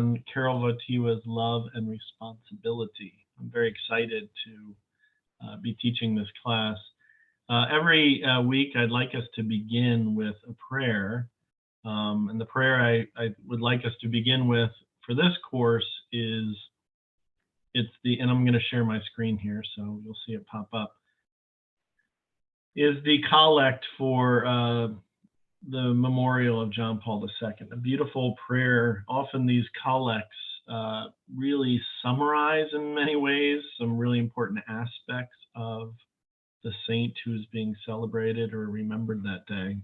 on Karol Wojtyła's Love and Responsibility. I'm very excited to be teaching this class. Every week, I'd like us to begin with a prayer. And the prayer I would like us to begin with for this course is, and I'm going to share my screen here, so you'll see it pop up, is the collect for the memorial of John Paul II, a beautiful prayer. Often these collects really summarize in many ways some really important aspects of the saint who is being celebrated or remembered that day.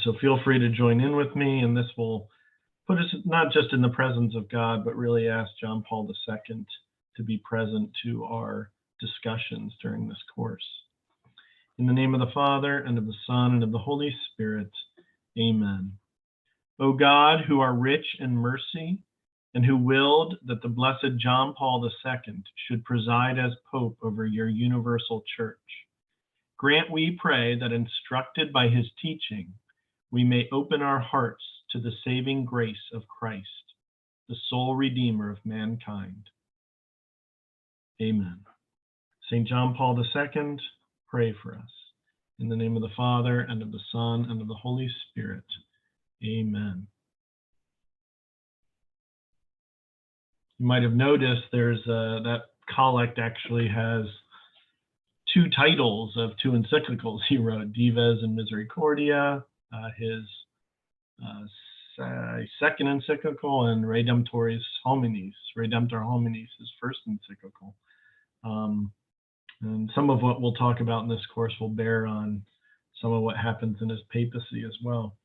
So feel free to join in with me, and this will put us not just in the presence of God, but really ask John Paul II to be present to our discussions during this course. In the name of the Father, and of the Son, and of the Holy Spirit, amen. O God, who are rich in mercy, and who willed that the blessed John Paul II should preside as Pope over your universal church, grant, we pray, that instructed by his teaching, we may open our hearts to the saving grace of Christ, the sole Redeemer of mankind. Amen. St. John Paul II, pray for us. In the name of the Father, and of the Son, and of the Holy Spirit. Amen. You might have noticed there's that collect actually has two titles of two encyclicals he wrote, Dives and Misericordia, his second encyclical, and Redemptor Hominis, his first encyclical. And some of what we'll talk about in this course will bear on some of what happens in his papacy as well.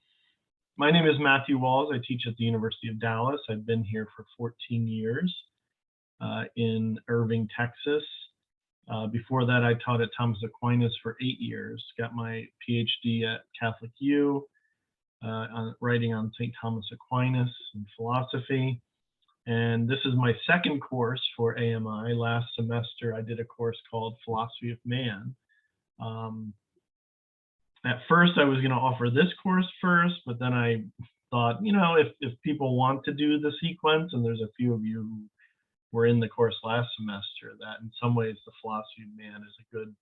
My name is Matthew Walz. I teach at the University of Dallas. I've been here for 14 years in Irving, Texas. Before that, I taught at Thomas Aquinas for 8 years. Got my PhD at Catholic U, writing on St. Thomas Aquinas and philosophy. And this is my second course for AMI. Last semester, I did a course called Philosophy of Man. At first, I was going to offer this course first, but then I thought, if people want to do the sequence, and there's a few of you who were in the course last semester, that in some ways the Philosophy of Man is a good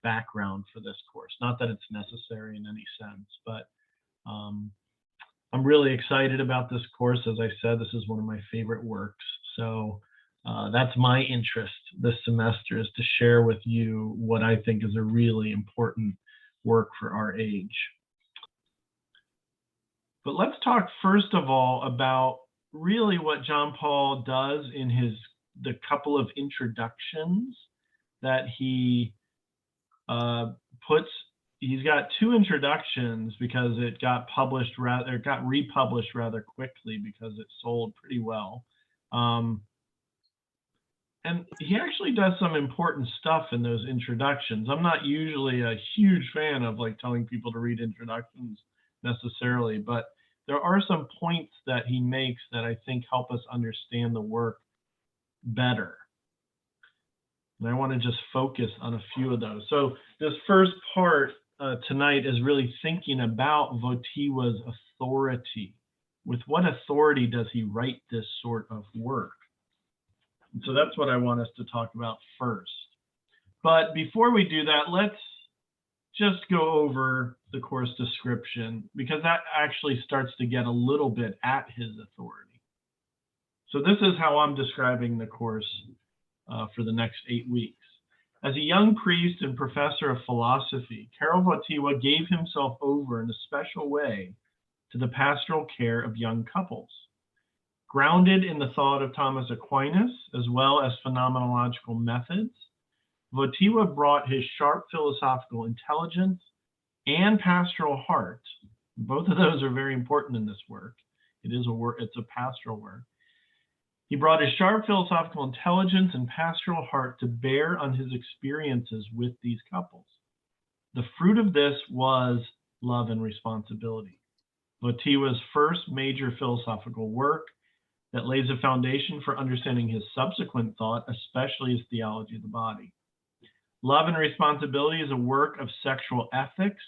background for this course. Not that it's necessary in any sense, but I'm really excited about this course. As I said, this is one of my favorite works. So that's my interest this semester, is to share with you what I think is a really important work for our age. But let's talk first of all about really what John Paul does in the couple of introductions that he puts. He's got two introductions because it got republished rather quickly because it sold pretty well. And he actually does some important stuff in those introductions. I'm not usually a huge fan of telling people to read introductions necessarily, but there are some points that he makes that I think help us understand the work better. And I want to just focus on a few of those. So this first part tonight is really thinking about Wojtyła's authority. With what authority does he write this sort of work? And so that's what I want us to talk about first. But before we do that, let's just go over the course description, because that actually starts to get a little bit at his authority. So this is how I'm describing the course for the next 8 weeks. As a young priest and professor of philosophy, Karol Wojtyła gave himself over in a special way to the pastoral care of young couples. Grounded in the thought of Thomas Aquinas, as well as phenomenological methods, Wojtyła brought his sharp philosophical intelligence and pastoral heart. Both of those are very important in this work. It's a pastoral work. He brought his sharp philosophical intelligence and pastoral heart to bear on his experiences with these couples. The fruit of this was Love and Responsibility, Wojtyła's first major philosophical work that lays a foundation for understanding his subsequent thought, especially his theology of the body. Love and Responsibility is a work of sexual ethics,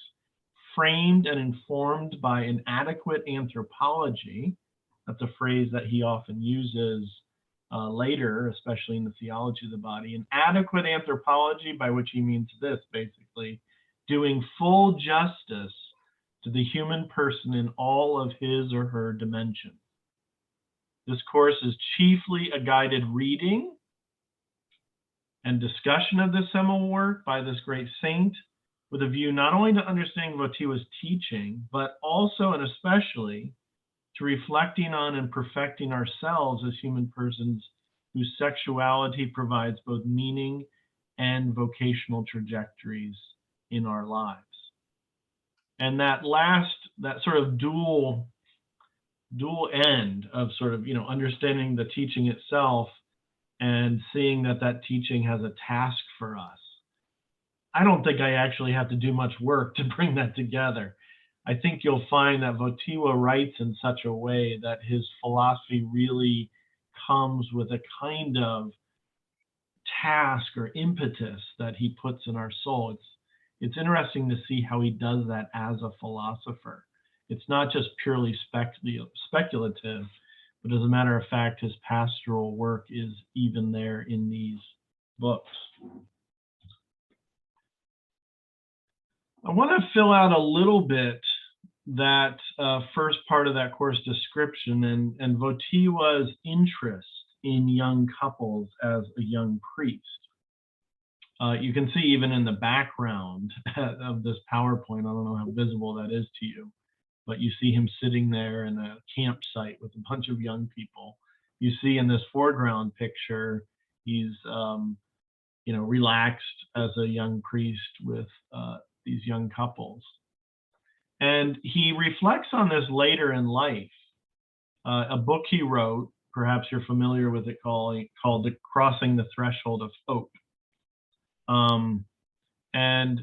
framed and informed by an adequate anthropology, That's a phrase that he often uses later, especially in the Theology of the Body. An adequate anthropology, by which he means this, basically, doing full justice to the human person in all of his or her dimensions. This course is chiefly a guided reading and discussion of this seminal work by this great saint, with a view not only to understanding Wojtyła's teaching, but also and especially to reflecting on and perfecting ourselves as human persons whose sexuality provides both meaning and vocational trajectories in our lives. And that sort of dual end of sort of, understanding the teaching itself and seeing that that teaching has a task for us. I don't think I actually have to do much work to bring that together. I think you'll find that Wojtyła writes in such a way that his philosophy really comes with a kind of task or impetus that he puts in our soul. It's interesting to see how he does that as a philosopher. It's not just purely speculative, but as a matter of fact, his pastoral work is even there in these books. I want to fill out a little bit that first part of that course description and Wojtyła's interest in young couples as a young priest. You can see even in the background of this PowerPoint, I don't know how visible that is to you, but you see him sitting there in a campsite with a bunch of young people. You see in this foreground picture, he's relaxed as a young priest with these young couples. And he reflects on this later in life. A book he wrote, perhaps you're familiar with it, called The Crossing the Threshold of Hope. And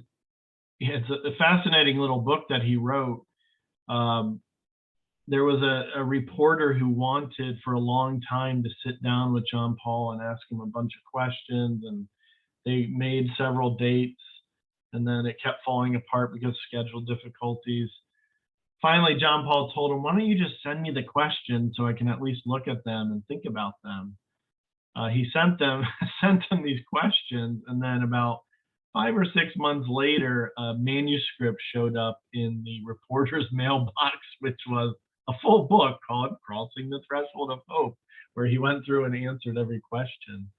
it's a fascinating little book that he wrote. There was a reporter who wanted for a long time to sit down with John Paul and ask him a bunch of questions, and they made several dates, and then it kept falling apart because of schedule difficulties. Finally, John Paul told him, why don't you just send me the questions so I can at least look at them and think about them? He sent them these questions, and then about 5 or 6 months later, a manuscript showed up in the reporter's mailbox, which was a full book called Crossing the Threshold of Hope, where he went through and answered every question.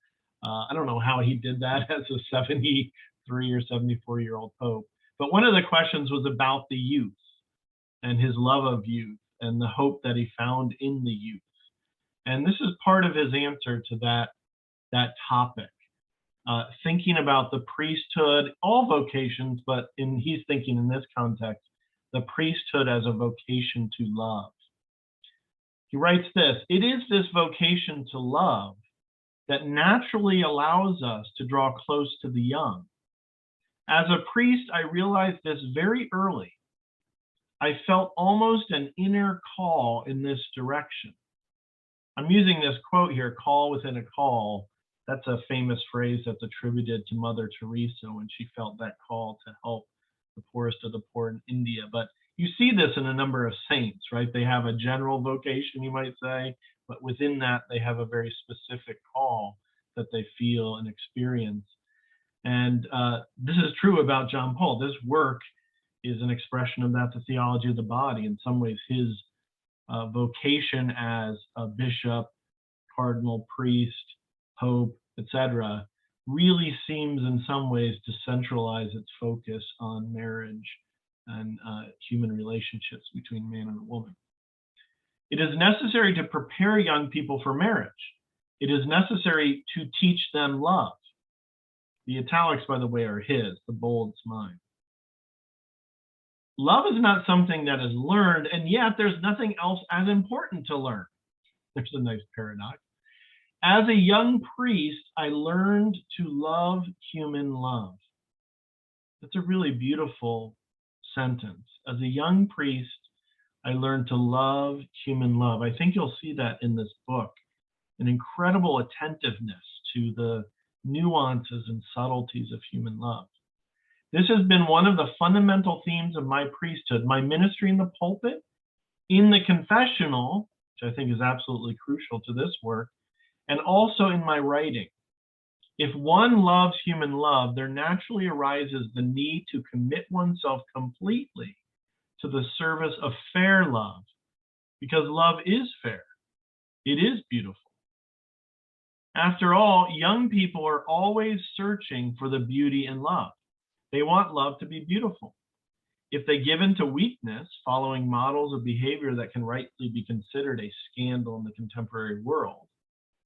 I don't know how he did that as a 73 or 74-year-old pope, but one of the questions was about the youth and his love of youth and the hope that he found in the youth. And this is part of his answer to that topic. Thinking about the priesthood, all vocations, but he's thinking in this context, the priesthood as a vocation to love. He writes this: it is this vocation to love that naturally allows us to draw close to the young. As a priest, I realized this very early. I felt almost an inner call in this direction. I'm using this quote here, call within a call. That's a famous phrase that's attributed to Mother Teresa when she felt that call to help the poorest of the poor in India. But you see this in a number of saints, right? They have a general vocation, you might say, but within that, they have a very specific call that they feel and experience. And this is true about John Paul. This work is an expression of that, the Theology of the Body. In some ways, his vocation as a bishop, cardinal, priest, pope, etc., really seems in some ways to centralize its focus on marriage and human relationships between man and woman. It is necessary to prepare young people for marriage. It is necessary to teach them love. The italics, by the way, are his, the bold's mine. Love is not something that is learned, and yet there's nothing else as important to learn. There's a nice paradox. As a young priest, I learned to love human love. That's a really beautiful sentence. As a young priest, I learned to love human love. I think you'll see that in this book, an incredible attentiveness to the nuances and subtleties of human love. This has been one of the fundamental themes of my priesthood, my ministry in the pulpit, in the confessional, which I think is absolutely crucial to this work, and also in my writing. If one loves human love, there naturally arises the need to commit oneself completely to the service of fair love, because love is fair. It is beautiful. After all, young people are always searching for the beauty in love. They want love to be beautiful. If they give in to weakness, following models of behavior that can rightly be considered a scandal in the contemporary world,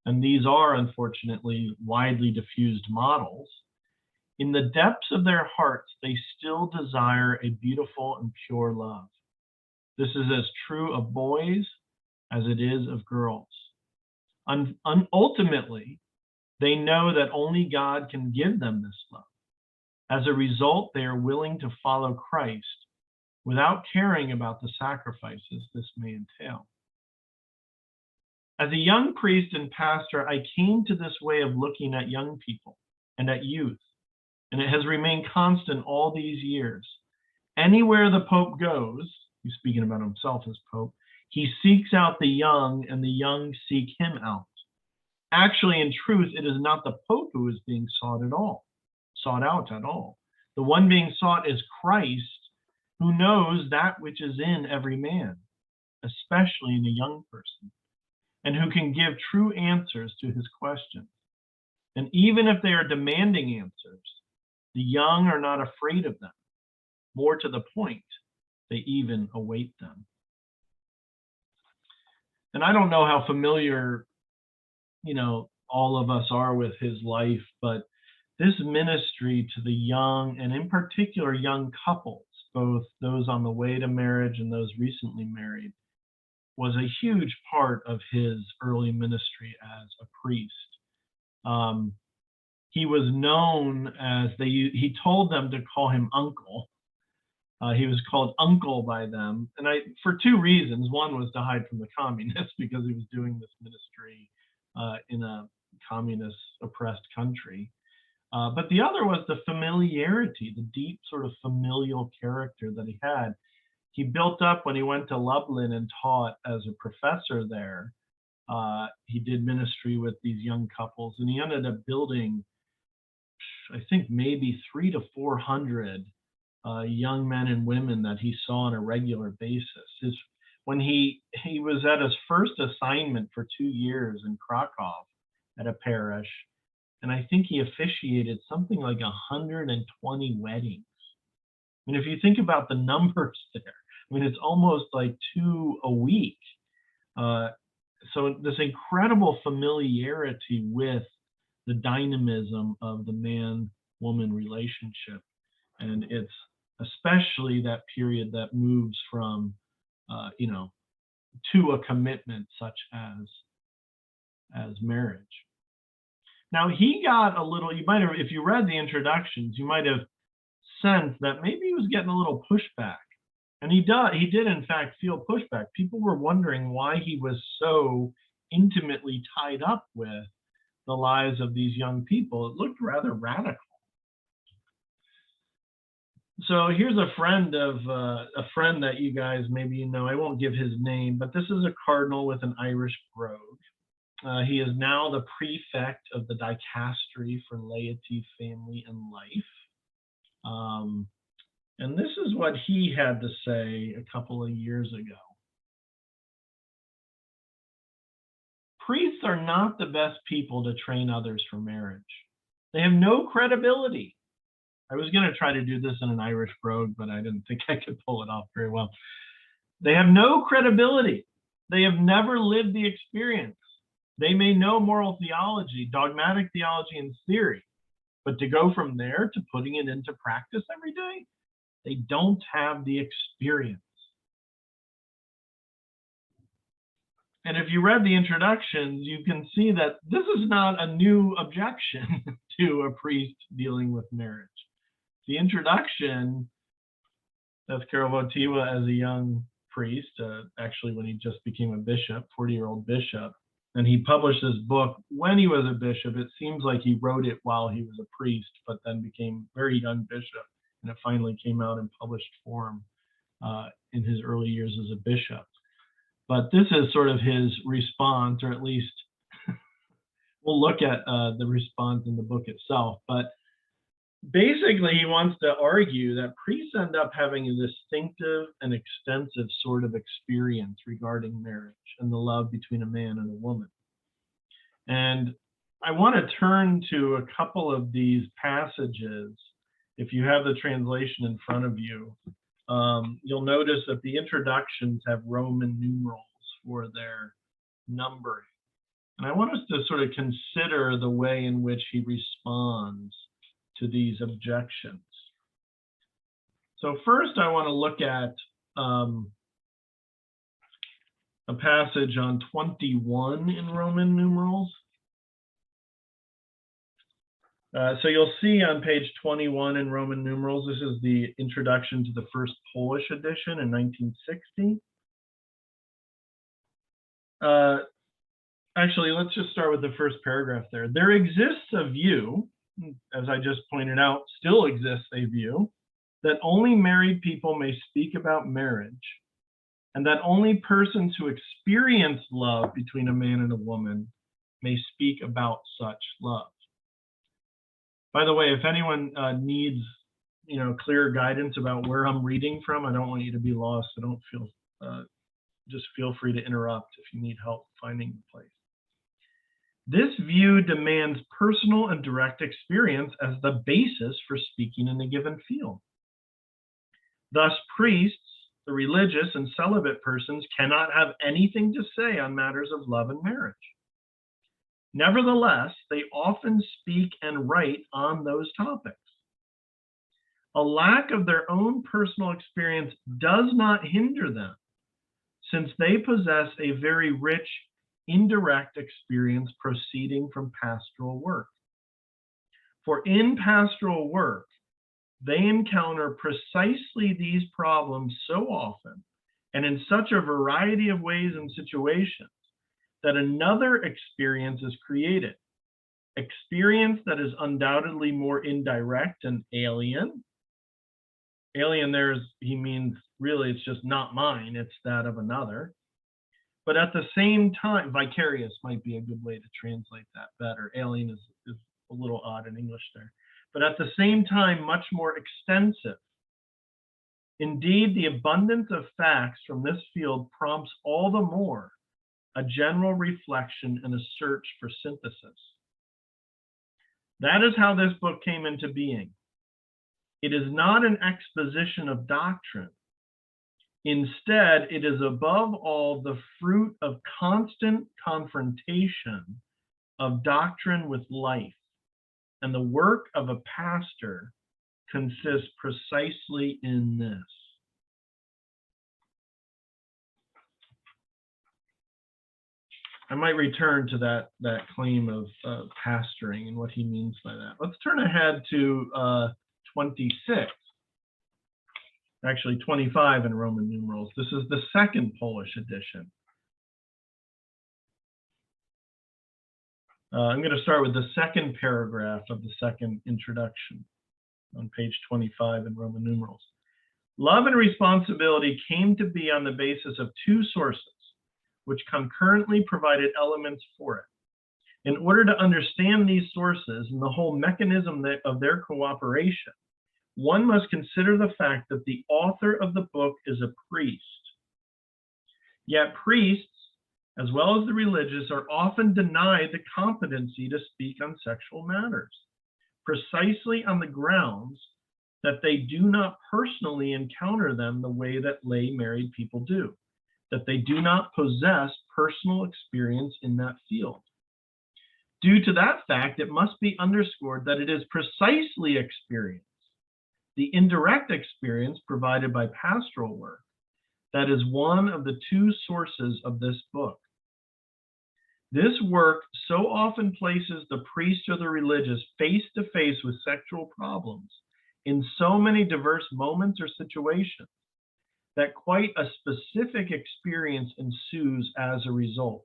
and these are unfortunately widely diffused models, in the depths of their hearts, they still desire a beautiful and pure love. This is as true of boys as it is of girls. Ultimately, they know that only God can give them this love. As a result, they are willing to follow Christ without caring about the sacrifices this may entail. As a young priest and pastor, I came to this way of looking at young people and at youth, and it has remained constant all these years. Anywhere the Pope goes, he's speaking about himself as Pope, he seeks out the young, and the young seek him out. Actually, in truth, it is not the Pope who is being sought out at all. The one being sought is Christ, who knows that which is in every man, especially in a young person, and who can give true answers to his questions. And even if they are demanding answers, the young are not afraid of them. More to the point, they even await them. And I don't know how familiar, all of us are with his life, but this ministry to the young, and in particular young couples, both those on the way to marriage and those recently married, was a huge part of his early ministry as a priest. He was known as, he told them to call him uncle. He was called uncle by them, and for two reasons. One was to hide from the communists, because he was doing this ministry in a communist oppressed country. But the other was the familiarity, the deep sort of familial character that he had. He built up when he went to Lublin and taught as a professor there. He did ministry with these young couples, and he ended up building, I think, maybe 300 to 400 young men and women that he saw on a regular basis. When he was at his first assignment for 2 years in Krakow at a parish, and I think he officiated something like 120 weddings. I mean, if you think about the numbers there, it's almost like 2 a week. So this incredible familiarity with the dynamism of the man-woman relationship. And it's especially that period that moves from, to a commitment such as marriage. Now, he got a little, you might have, if you read the introductions, you might have sensed that maybe he was getting a little pushback. And he did in fact feel pushback. People were wondering why he was so intimately tied up with the lives of these young people. It looked rather radical. So here's a friend that you guys maybe know. I won't give his name, but this is a cardinal with an Irish brogue. He is now the prefect of the dicastery for laity, family, and life. And this is what he had to say a couple of years ago. Priests are not the best people to train others for marriage. They have no credibility. I was going to try to do this in an Irish brogue, but I didn't think I could pull it off very well. They have no credibility. They have never lived the experience. They may know moral theology, dogmatic theology, and theory, but to go from there to putting it into practice every day, they don't have the experience. And if you read the introductions, you can see that this is not a new objection to a priest dealing with marriage. The introduction, that's Karol Wojtyła as a young priest, actually when he just became a bishop, 40-year-old bishop, and he published this book when he was a bishop. It seems like he wrote it while he was a priest, but then became a very young bishop, and it finally came out in published form in his early years as a bishop. But this is sort of his response, or at least we'll look at the response in the book itself. But basically, he wants to argue that priests end up having a distinctive and extensive sort of experience regarding marriage and the love between a man and a woman. And I want to turn to a couple of these passages. If you have the translation in front of you, you'll notice that the introductions have Roman numerals for their numbering. And I want us to sort of consider the way in which he responds to these objections. So first, I want to look at a passage on 21 in Roman numerals. So you'll see on page 21 in Roman numerals, this is the introduction to the first Polish edition in 1960. Actually, let's just start with the first paragraph there. There exists a view, as I just pointed out, still exists a view, that only married people may speak about marriage, and that only persons who experience love between a man and a woman may speak about such love. By the way, if anyone needs, clear guidance about where I'm reading from, I don't want you to be lost. So don't feel, just feel free to interrupt if you need help finding the place. This view demands personal and direct experience as the basis for speaking in a given field. Thus, priests, the religious and celibate persons cannot have anything to say on matters of love and marriage. Nevertheless, they often speak and write on those topics. A lack of their own personal experience does not hinder them, since they possess a very rich indirect experience proceeding from pastoral work. For in pastoral work, they encounter precisely these problems so often and in such a variety of ways and situations that another experience is created, experience that is undoubtedly more indirect and alien. Alien there, he means really it's just not mine, it's that of another. But at the same time, vicarious might be a good way to translate that better. Alien is a little odd in English there. But at the same time, much more extensive. Indeed, the abundance of facts from this field prompts all the more a general reflection and a search for synthesis. That is how this book came into being. It is not an exposition of doctrine. Instead, it is above all the fruit of constant confrontation of doctrine with life, and the work of a pastor consists precisely in this. I might return to that claim of pastoring and what he means by that. Let's turn ahead to 26. Actually 25 in Roman numerals. This is the second Polish edition. I'm going to start with the second paragraph of the second introduction on page 25 in Roman numerals. Love and responsibility came to be on the basis of two sources, which concurrently provided elements for it. In order to understand these sources and the whole mechanism of their cooperation, one must consider the fact that the author of the book is a priest. Yet priests, as well as the religious, are often denied the competency to speak on sexual matters, precisely on the grounds that they do not personally encounter them the way that lay married people do, that they do not possess personal experience in that field. Due to that fact, it must be underscored that it is precisely experience, the indirect experience provided by pastoral work, that is one of the two sources of this book. This work so often places the priest or the religious face to face with sexual problems in so many diverse moments or situations that quite a specific experience ensues as a result.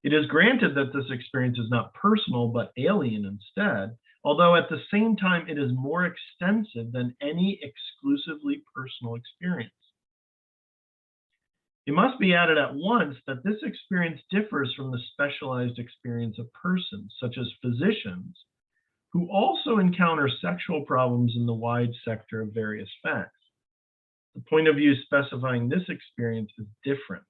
It is granted that this experience is not personal but alien instead, although at the same time it is more extensive than any exclusively personal experience. It must be added at once that this experience differs from the specialized experience of persons, such as physicians, who also encounter sexual problems in the wide sector of various facts. The point of view specifying this experience is different.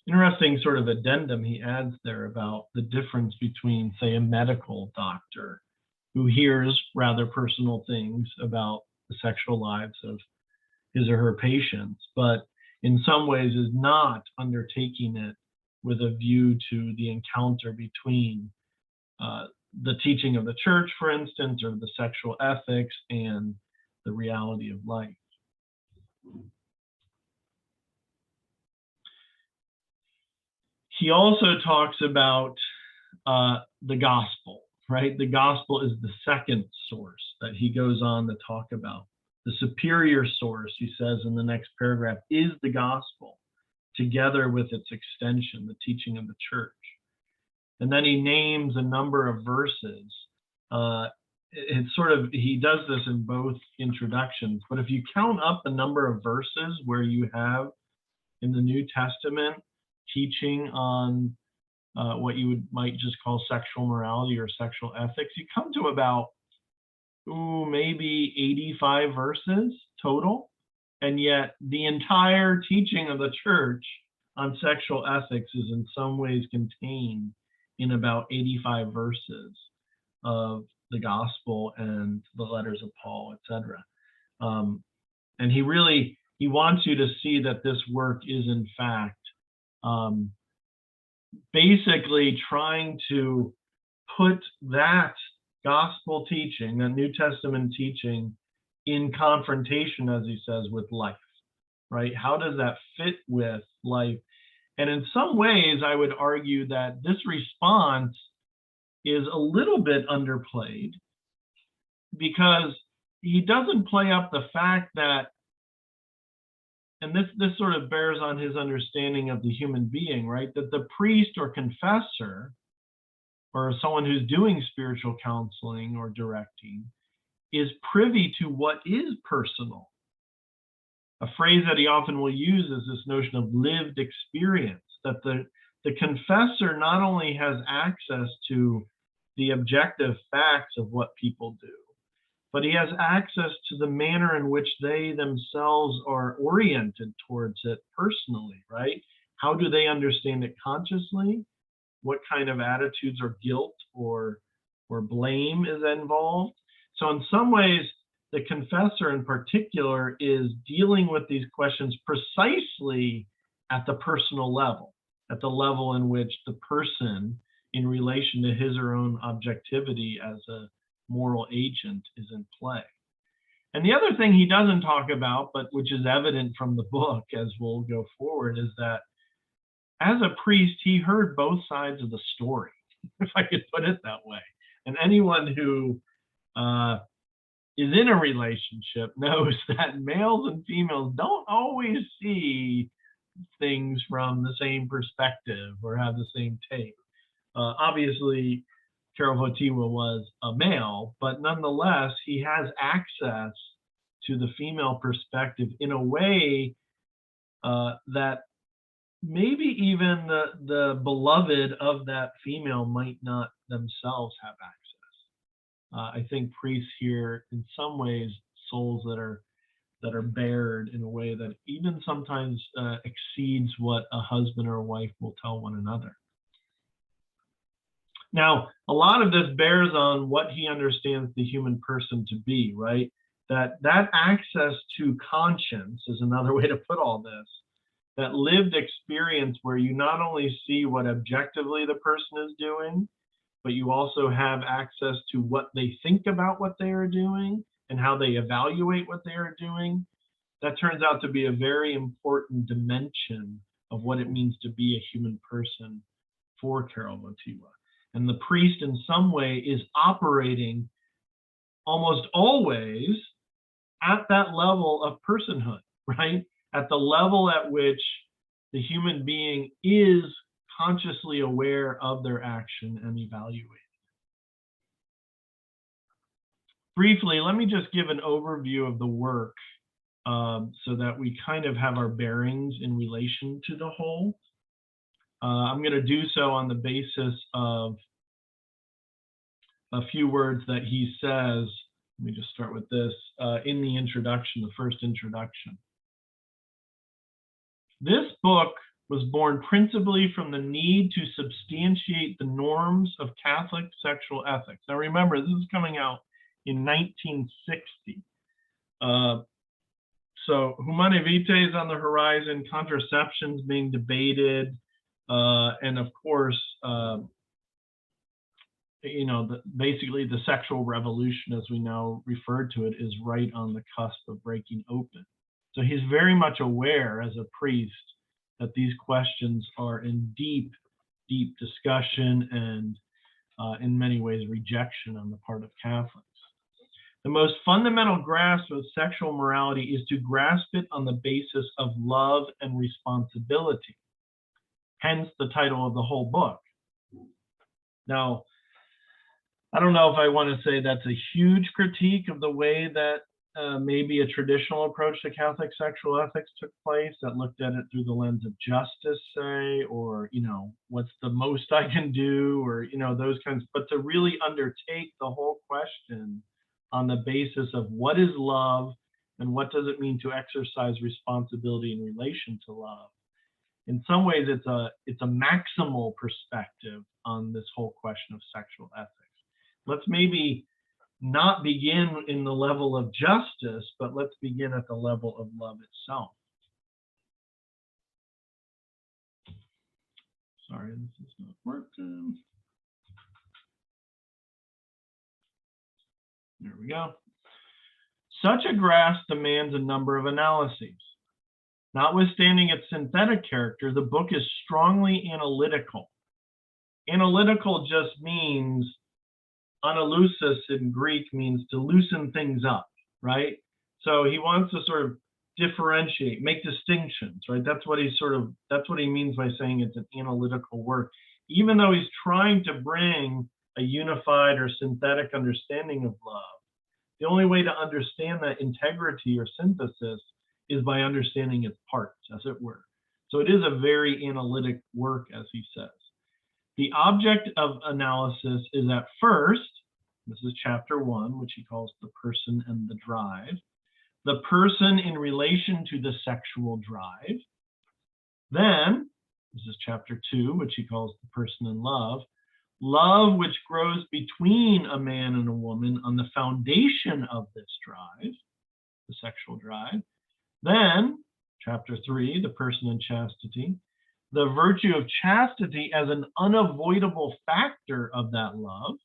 Interesting sort of addendum he adds there about the difference between, say, a medical doctor who hears rather personal things about the sexual lives of his or her patients, but in some ways is not undertaking it with a view to the encounter between the teaching of the church, for instance, or the sexual ethics and the reality of life. He also talks about the gospel, right? The gospel is the second source that he goes on to talk about. The superior source, he says in the next paragraph, is the gospel, together with its extension, the teaching of the church. And then he names a number of verses. It's sort of, he does this in both introductions, but if you count up the number of verses where you have in the New Testament teaching on what you might just call sexual morality or sexual ethics, you come to about maybe 85 verses total. And yet the entire teaching of the church on sexual ethics is in some ways contained in about 85 verses of the gospel and the letters of Paul, etc. And he wants you to see that this work is in fact basically trying to put that gospel teaching, that New Testament teaching, in confrontation, as he says, with life, right? How does that fit with life? And in some ways, I would argue that this response is a little bit underplayed because he doesn't play up the fact that, and this sort of bears on his understanding of the human being, right? That the priest or confessor, or someone who's doing spiritual counseling or directing, is privy to what is personal. A phrase that he often will use is this notion of lived experience, that the confessor not only has access to the objective facts of what people do, but he has access to the manner in which they themselves are oriented towards it personally, right? How do they understand it consciously? What kind of attitudes or guilt or blame is involved? So in some ways, the confessor in particular is dealing with these questions precisely at the personal level, at the level in which the person, in relation to his or own objectivity as a moral agent, is in play. And the other thing he doesn't talk about, but which is evident from the book as we'll go forward, is that as a priest, he heard both sides of the story, if I could put it that way. And anyone who is in a relationship knows that males and females don't always see things from the same perspective or have the same take. Obviously, Karol Wojtyła was a male, but nonetheless, he has access to the female perspective in a way that maybe even the beloved of that female might not themselves have access. I think priests here, in some ways, souls that are bared in a way that even sometimes exceeds what a husband or a wife will tell one another. Now, a lot of this bears on what he understands the human person to be, right? That access to conscience is another way to put all this. That lived experience where you not only see what objectively the person is doing, but you also have access to what they think about what they are doing and how they evaluate what they are doing. That turns out to be a very important dimension of what it means to be a human person for Karol Wojtyła. And the priest in some way is operating almost always at that level of personhood, right? At the level at which the human being is consciously aware of their action and evaluating. Briefly, let me just give an overview of the work so that we kind of have our bearings in relation to the whole. I'm going to do so on the basis of a few words that he says. Let me just start with this in the introduction, the first introduction. This book was born principally from the need to substantiate the norms of Catholic sexual ethics. Now remember, this is coming out in 1960. So Humanae Vitae is on the horizon, contraception's being debated, and of course, you know, basically the sexual revolution, as we now refer to it, is right on the cusp of breaking open. So he's very much aware as a priest that these questions are in deep, deep discussion and in many ways rejection on the part of Catholics. The most fundamental grasp of sexual morality is to grasp it on the basis of love and responsibility. Hence the title of the whole book. Now, I don't know if I want to say that's a huge critique of the way that maybe a traditional approach to Catholic sexual ethics took place, that looked at it through the lens of justice, say, or, you know, what's the most I can do, or, you know, those kinds, but to really undertake the whole question on the basis of what is love and what does it mean to exercise responsibility in relation to love. In some ways, it's a maximal perspective on this whole question of sexual ethics. Let's maybe not begin in the level of justice, but let's begin at the level of love itself. Sorry, this is not working. There we go. Such a grasp demands a number of analyses. Notwithstanding its synthetic character, the book is strongly analytical. Analytical just means, analusis in Greek means to loosen things up, right? So he wants to sort of differentiate, make distinctions, right? That's what he means by saying it's an analytical work. Even though he's trying to bring a unified or synthetic understanding of love, the only way to understand that integrity or synthesis is by understanding its parts, as it were. So it is a very analytic work, as he says. The object of analysis is at first, this is chapter 1, which he calls the person and the drive, the person in relation to the sexual drive. Then, this is chapter 2, which he calls the person and love, love which grows between a man and a woman on the foundation of this drive, the sexual drive. Then, chapter 3, the person and chastity, the virtue of chastity as an unavoidable factor of that love.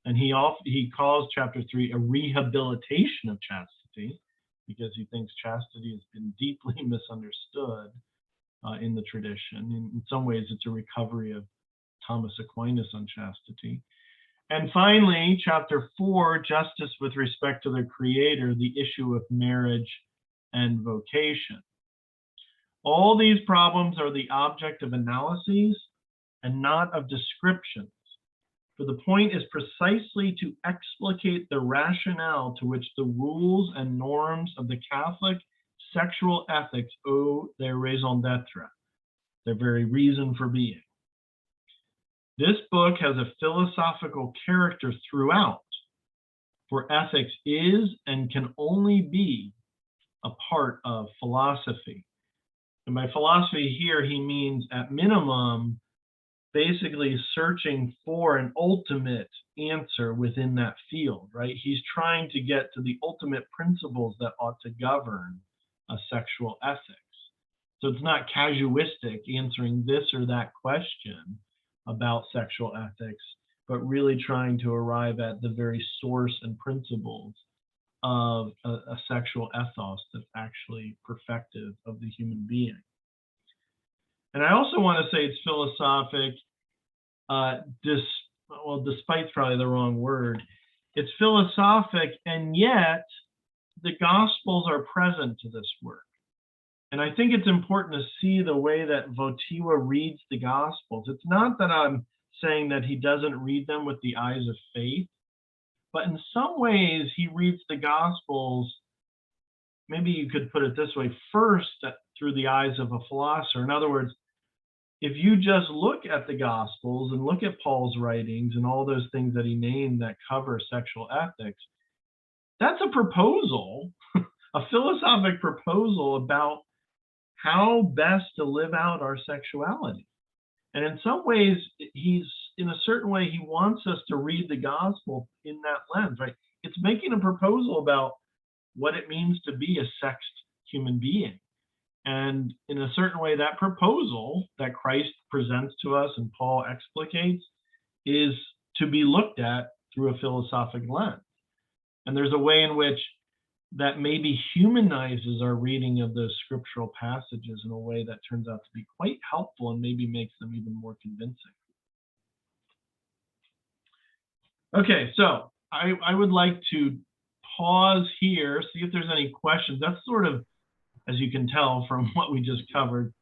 And he calls chapter 3 a rehabilitation of chastity, because he thinks chastity has been deeply misunderstood in the tradition. In some ways, it's a recovery of Thomas Aquinas on chastity. And finally, chapter 4, justice with respect to the Creator, the issue of marriage and vocation. All these problems are the object of analyses and not of descriptions. For the point is precisely to explicate the rationale to which the rules and norms of the Catholic sexual ethics owe their raison d'etre, their very reason for being. This book has a philosophical character throughout, for ethics is and can only be a part of philosophy. And by philosophy here, he means at minimum, basically searching for an ultimate answer within that field, right? He's trying to get to the ultimate principles that ought to govern a sexual ethics. So it's not casuistic answering this or that question about sexual ethics, but really trying to arrive at the very source and principles of a sexual ethos that's actually perfective of the human being. And I also want to say it's philosophic, despite's probably the wrong word. It's philosophic, and yet the Gospels are present to this work. And I think it's important to see the way that Wojtyła reads the Gospels. It's not that I'm saying that he doesn't read them with the eyes of faith, but in some ways he reads the Gospels maybe you could put it this way, first through the eyes of a philosopher. In other words, if you just look at the Gospels and look at Paul's writings and all those things that he named that cover sexual ethics, that's a proposal, a philosophic proposal about how best to live out our sexuality. And in some ways, in a certain way, he wants us to read the Gospel in that lens, right? It's making a proposal about what it means to be a sexed human being. And in a certain way, that proposal that Christ presents to us and Paul explicates is to be looked at through a philosophic lens. And there's a way in which that maybe humanizes our reading of those scriptural passages in a way that turns out to be quite helpful and maybe makes them even more convincing. Okay, so I would like to pause here, see if there's any questions. That's sort of, as you can tell from what we just covered,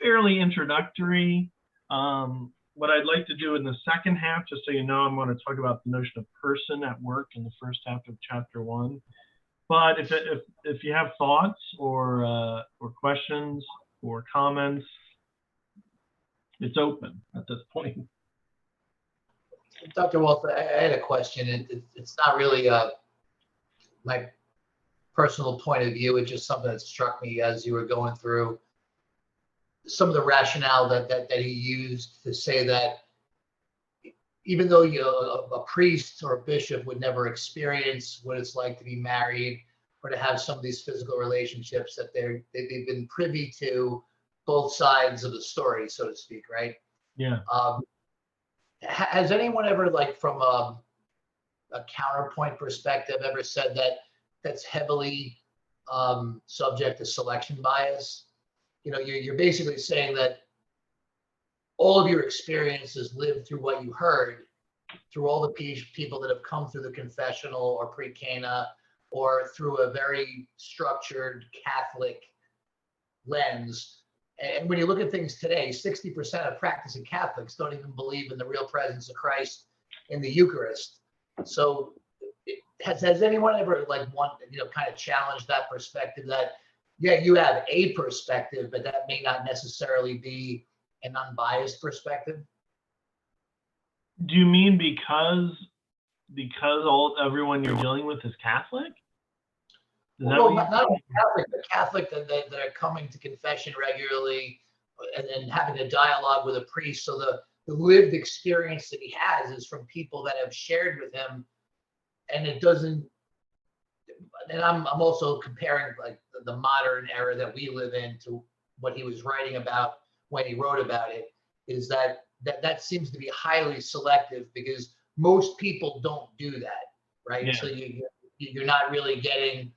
fairly introductory. What I'd like to do in the second half, just so you know, I'm going to talk about the notion of person at work in the first half of chapter 1. But if you have thoughts or questions or comments, it's open at this point. Dr. Waltz, I had a question. It's not really my personal point of view. It's just something that struck me as you were going through some of the rationale that he used to say that even though a priest or a bishop would never experience what it's like to be married or to have some of these physical relationships, that they've been privy to both sides of the story, so to speak, right? Yeah. Has anyone ever, like from a counterpoint perspective, ever said that that's heavily subject to selection bias? You know, you're basically saying that all of your experiences lived through what you heard, through all the people that have come through the confessional or pre-Cana, or through a very structured Catholic lens. And when you look at things today, 60% of practicing Catholics don't even believe in the real presence of Christ in the Eucharist. So has anyone ever kind of challenged that perspective that, yeah, you have a perspective, but that may not necessarily be an unbiased perspective? Do you mean because everyone you're dealing with is Catholic? Well, not only Catholic, but Catholic that are coming to confession regularly and having a dialogue with a priest. So the lived experience that he has is from people that have shared with him, and it doesn't. And I'm also comparing like the modern era that we live in to what he was writing about when he wrote about it. Is that seems to be highly selective because most people don't do that, right? Yeah. So you're not really getting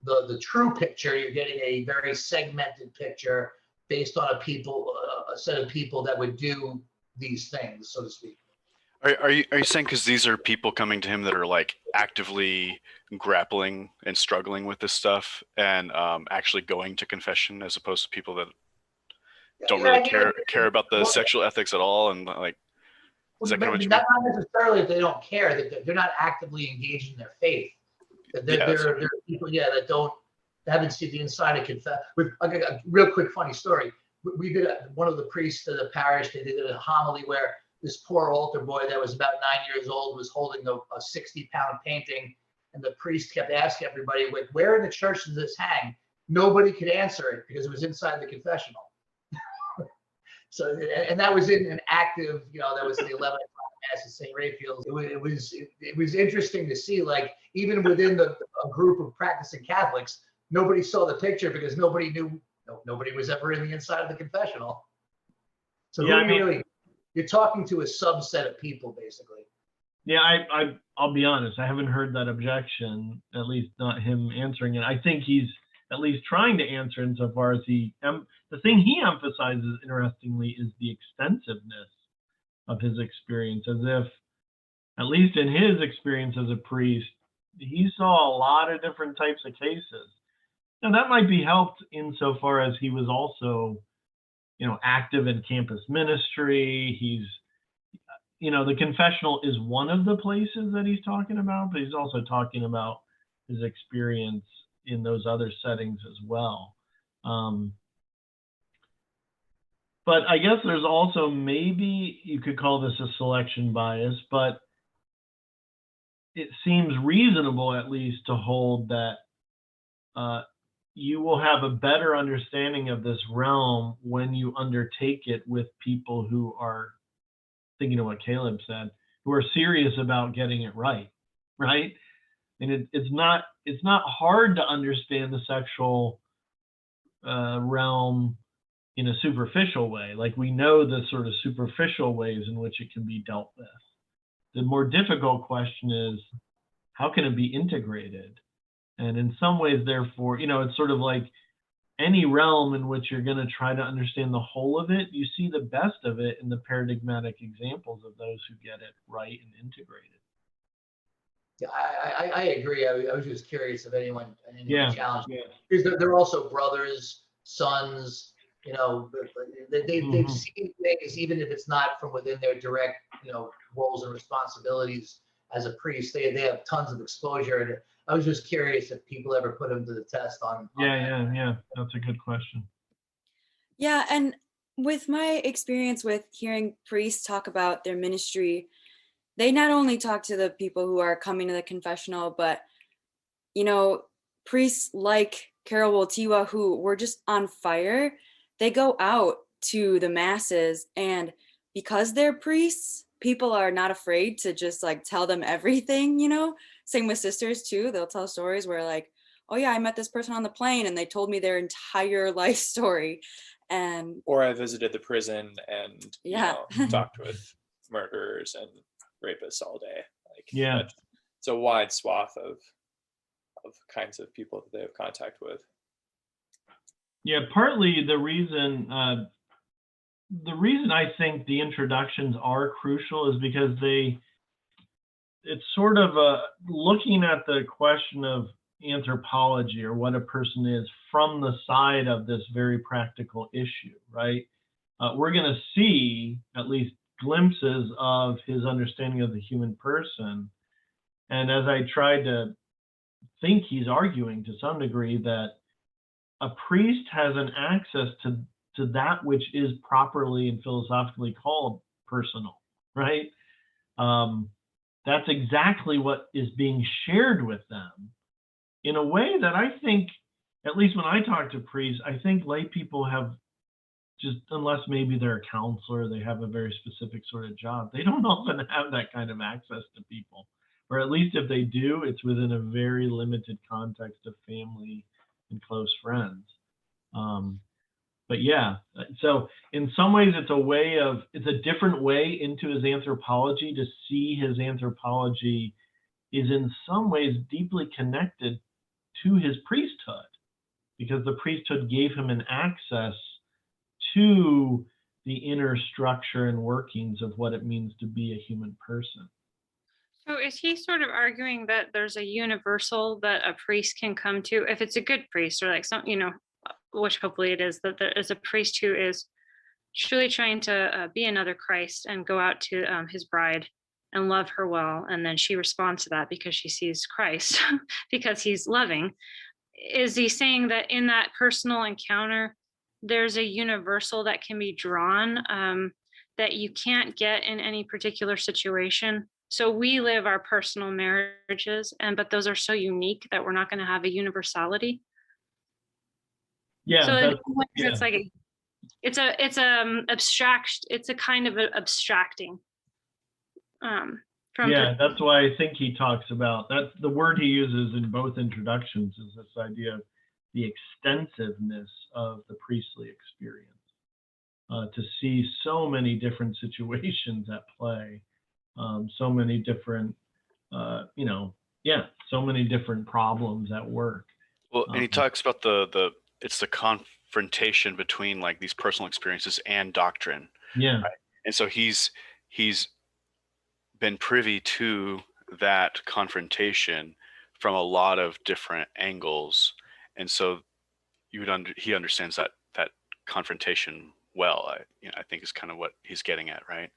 the true picture. You're getting a very segmented picture based on a set of people that would do these things, so to speak. Are you saying because these are people coming to him that are like actively grappling and struggling with this stuff and actually going to confession, as opposed to people that don't really care about the sexual ethics at all, and like, is that kind of what you mean? Not necessarily that they don't care, that they're not actively engaged in their faith. There are people, that haven't seen the inside of confession. A real quick funny story. We did one of the priests of the parish. They did a homily where this poor altar boy that was about 9 years old was holding a 60-pound painting, and the priest kept asking everybody, like, where in the church does this hang? Nobody could answer it because it was inside the confessional. So, and that was in an active, that was the 11th Mass at St. Raphael's. It was interesting to see, like, even within a group of practicing Catholics, nobody saw the picture because nobody knew, nobody was ever in the inside of the confessional. So you're talking to a subset of people, basically. Yeah, I'll be honest, I haven't heard that objection, at least not him answering it. I think he's at least trying to answer insofar as the thing he emphasizes, interestingly, is the extensiveness of his experience, as if, at least in his experience as a priest, he saw a lot of different types of cases. Now, that might be helped insofar as he was also, active in campus ministry. He's, the confessional is one of the places that he's talking about, but he's also talking about his experience, in those other settings as well. But I guess there's also, maybe you could call this a selection bias, but it seems reasonable at least to hold that you will have a better understanding of this realm when you undertake it with people who are, thinking of what Caleb said, who are serious about getting it right, right? And it's not hard to understand the sexual realm in a superficial way. Like, we know the sort of superficial ways in which it can be dealt with. The more difficult question is, how can it be integrated? And in some ways, therefore, it's sort of like any realm in which you're going to try to understand the whole of it, you see the best of it in the paradigmatic examples of those who get it right and integrated. Yeah, I agree. I was just curious if anyone challenged. Yeah. Because they're also brothers, sons, they've seen things, even if it's not from within their direct, roles and responsibilities as a priest. They have tons of exposure. And I was just curious if people ever put them to the test on Yeah. That's a good question. Yeah, and with my experience with hearing priests talk about their ministry, they not only talk to the people who are coming to the confessional, but, priests like Karol Wojtyła, who were just on fire, they go out to the masses, and because they're priests, people are not afraid to just like tell them everything, Same with sisters too. They'll tell stories where like, oh yeah, I met this person on the plane and they told me their entire life story. Or I visited the prison and talked with murderers and rapists all day. It's a wide swath of kinds of people that they have contact with. Yeah, partly the reason I think the introductions are crucial is because it's sort of looking at the question of anthropology, or what a person is, from the side of this very practical issue, right? We're going to see at least glimpses of his understanding of the human person. And as I tried to think, he's arguing to some degree that a priest has an access to that which is properly and philosophically called personal, right? That's exactly what is being shared with them in a way that I think, at least when I talk to priests, I think lay people have just, unless maybe they're a counselor, they have a very specific sort of job, they don't often have that kind of access to people. Or at least if they do, it's within a very limited context of family and close friends. But yeah, so in some ways it's a different way into his anthropology, to see his anthropology is in some ways deeply connected to his priesthood, because the priesthood gave him an access to the inner structure and workings of what it means to be a human person. So is he sort of arguing that there's a universal that a priest can come to, if it's a good priest, or like some, which hopefully it is, that there is a priest who is truly trying to be another Christ and go out to his bride and love her well, and then she responds to that because she sees Christ, because he's loving. Is he saying that in that personal encounter, there's a universal that can be drawn that you can't get in any particular situation? So we live our personal marriages, but those are so unique that we're not going to have a universality. Yeah. So it's like it's a kind of abstracting. That's why I think he talks about, that's the word he uses in both introductions, is this idea of the extensiveness of the priestly experience, to see so many different situations at play, so many different, so many different problems at work. Well, and he talks about it's the confrontation between like these personal experiences and doctrine. Yeah. Right? And so he's been privy to that confrontation from a lot of different angles, and so he understands that confrontation well. I think is kind of what he's getting at, right?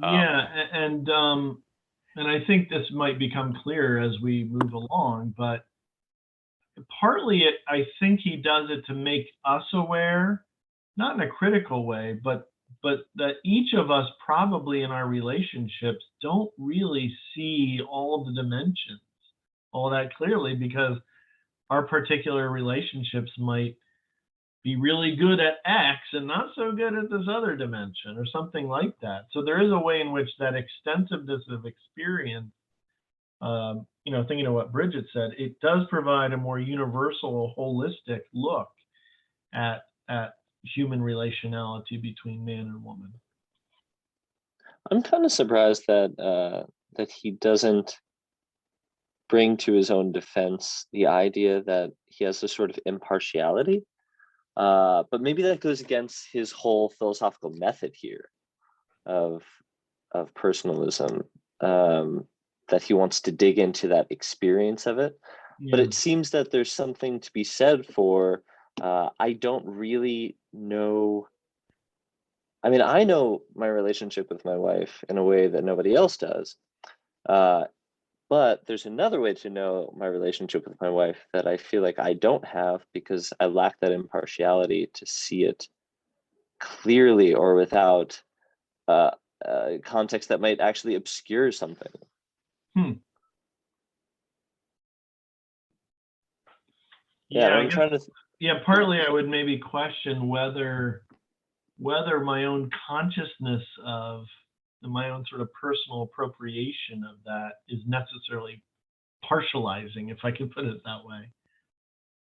And I think this might become clear as we move along, but partly I think he does it to make us aware, not in a critical way, but that each of us probably in our relationships don't really see all the dimensions all that clearly, because our particular relationships might be really good at X and not so good at this other dimension or something like that. So there is a way in which that extensiveness of experience, thinking of what Bridget said, it does provide a more universal, holistic look at human relationality between man and woman. I'm kind of surprised that he doesn't bring to his own defense the idea that he has a sort of impartiality. But maybe that goes against his whole philosophical method here of personalism, that he wants to dig into that experience of it. Yeah. But it seems that there's something to be said for, I don't really know. I mean, I know my relationship with my wife in a way that nobody else does. But there's another way to know my relationship with my wife that I feel like I don't have, because I lack that impartiality to see it clearly or without context that might actually obscure something. Yeah, partly I would maybe question whether my own consciousness of my own sort of personal appropriation of that is necessarily partializing, if I can put it that way.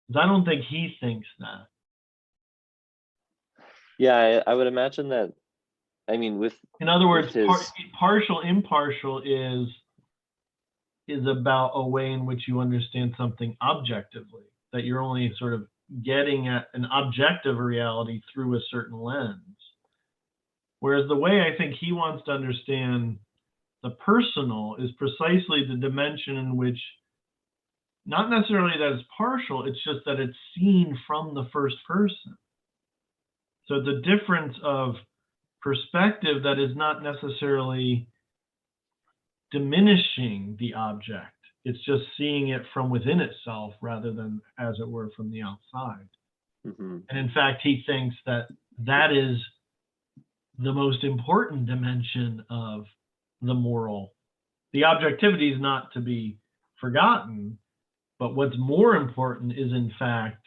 Because I don't think he thinks that. Yeah, I would imagine that. I mean, in other words, partial, impartial is about a way in which you understand something objectively, that you're only sort of getting at an objective reality through a certain lens. Whereas the way I think he wants to understand the personal is precisely the dimension in which, not necessarily that it's partial, it's just that it's seen from the first person. So the difference of perspective that is not necessarily diminishing the object. It's just seeing it from within itself rather than, as it were, from the outside. Mm-hmm. And in fact, he thinks that is the most important dimension of the moral. The objectivity is not to be forgotten, but what's more important is, in fact,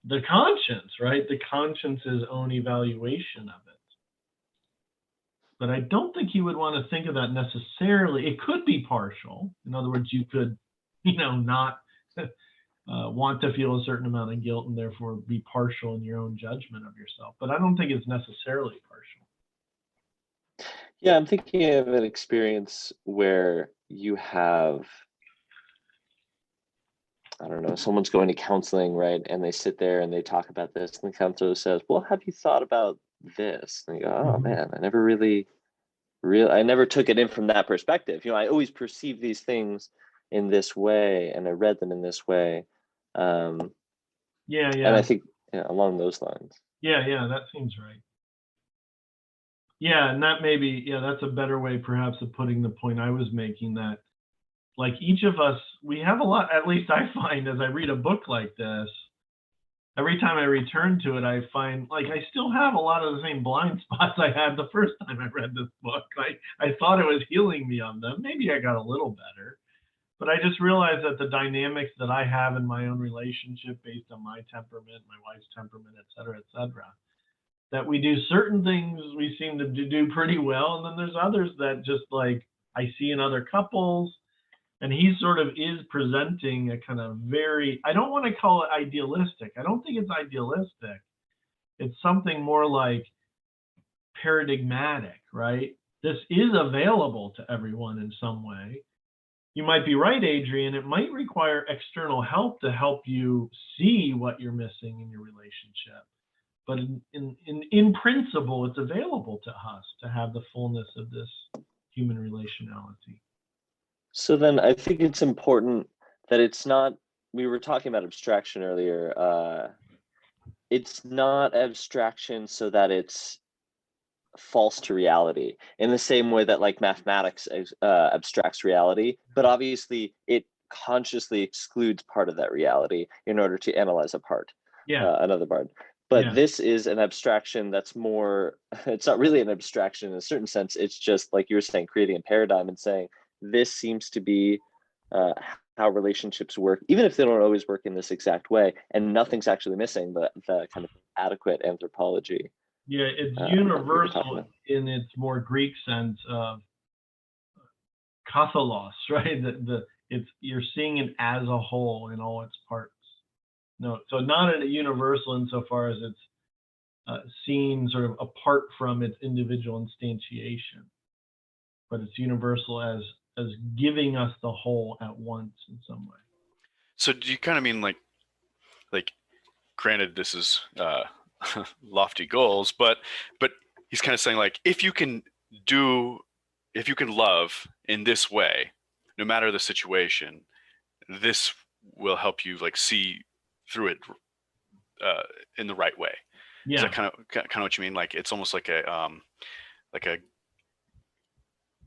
the conscience, right? The conscience's own evaluation of it. But I don't think he would want to think of that necessarily. It could be partial. In other words, you could, not want to feel a certain amount of guilt and therefore be partial in your own judgment of yourself. But I don't think it's necessarily partial. Yeah, I'm thinking of an experience where you have, I don't know, someone's going to counseling, right? And they sit there and they talk about this, and the counselor says, well, have you thought about this? And you go, oh man, I never I never took it in from that perspective. I always perceive these things in this way, and I read them in this way. And I think along those lines. Yeah, that seems right. Yeah, and that maybe, that's a better way perhaps of putting the point I was making, that like each of us, we have a lot, at least I find as I read a book like this, every time I return to it, I find like I still have a lot of the same blind spots I had the first time I read this book. I thought it was healing me on them. Maybe I got a little better, but I just realized that the dynamics that I have in my own relationship based on my temperament, my wife's temperament, et cetera, that we do certain things we seem to do pretty well. And then there's others that just like I see in other couples. And he sort of is presenting a kind of very, I don't want to call it idealistic. I don't think it's idealistic. It's something more like paradigmatic, right? This is available to everyone in some way. You might be right, Adrian. It might require external help to help you see what you're missing in your relationship. But in principle, it's available to us to have the fullness of this human relationality. So then I think it's important that it's not, we were talking about abstraction earlier. It's not abstraction so that it's false to reality in the same way that like mathematics abstracts reality, but obviously it consciously excludes part of that reality in order to analyze another part. But this is an abstraction that's more, it's not really an abstraction in a certain sense. It's just, like you were saying, creating a paradigm and saying, this seems to be how relationships work, even if they don't always work in this exact way, and nothing's actually missing the kind of adequate anthropology. Yeah, it's universal in its more Greek sense of katholos, right? You're seeing it as a whole in all its parts. No, so not a universal insofar as it's seen sort of apart from its individual instantiation, but it's universal as giving us the whole at once in some way. So do you kind of mean like granted this is lofty goals, but he's kind of saying like, if you can love in this way, no matter the situation, this will help you like see through it in the right way. Yeah. Is that kind of what you mean? Like it's almost like a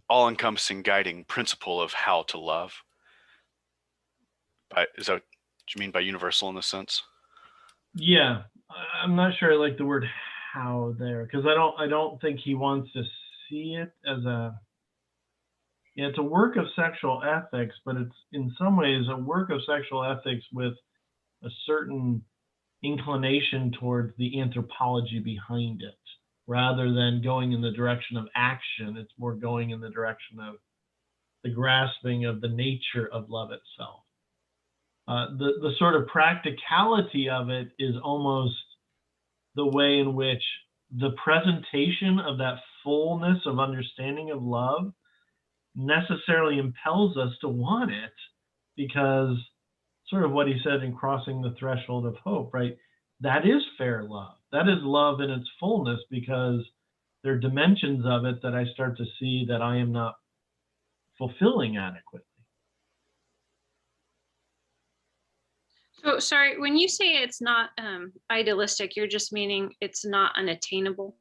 all-encompassing guiding principle of how to love. Is that what you mean by universal in this sense? Yeah, I'm not sure I like the word "how" there, because I don't think he wants to see it as it's a work of sexual ethics, but it's in some ways a work of sexual ethics with a certain inclination towards the anthropology behind it, rather than going in the direction of action. It's more going in the direction of the grasping of the nature of love itself. The sort of practicality of it is almost the way in which the presentation of that fullness of understanding of love necessarily impels us to want it, because sort of what he said in Crossing the Threshold of Hope, right? That is fair love. That is love in its fullness, because there are dimensions of it that I start to see that I am not fulfilling adequately. So sorry, when you say it's not idealistic, you're just meaning it's not unattainable,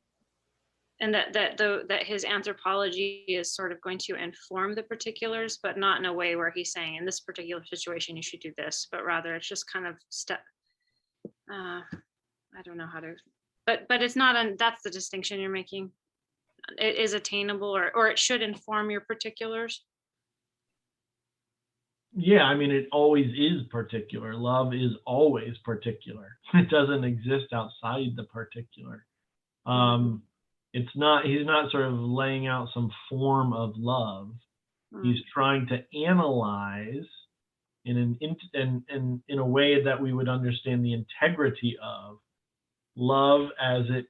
and that his anthropology is sort of going to inform the particulars, but not in a way where he's saying in this particular situation you should do this, but rather it's just kind of I don't know how to, but it's not that's the distinction you're making. It is attainable, or it should inform your particulars. Yeah, I mean, it always is particular. Love is always particular. It doesn't exist outside the particular. He's not sort of laying out some form of love. He's trying to analyze in a way that we would understand the integrity of love as it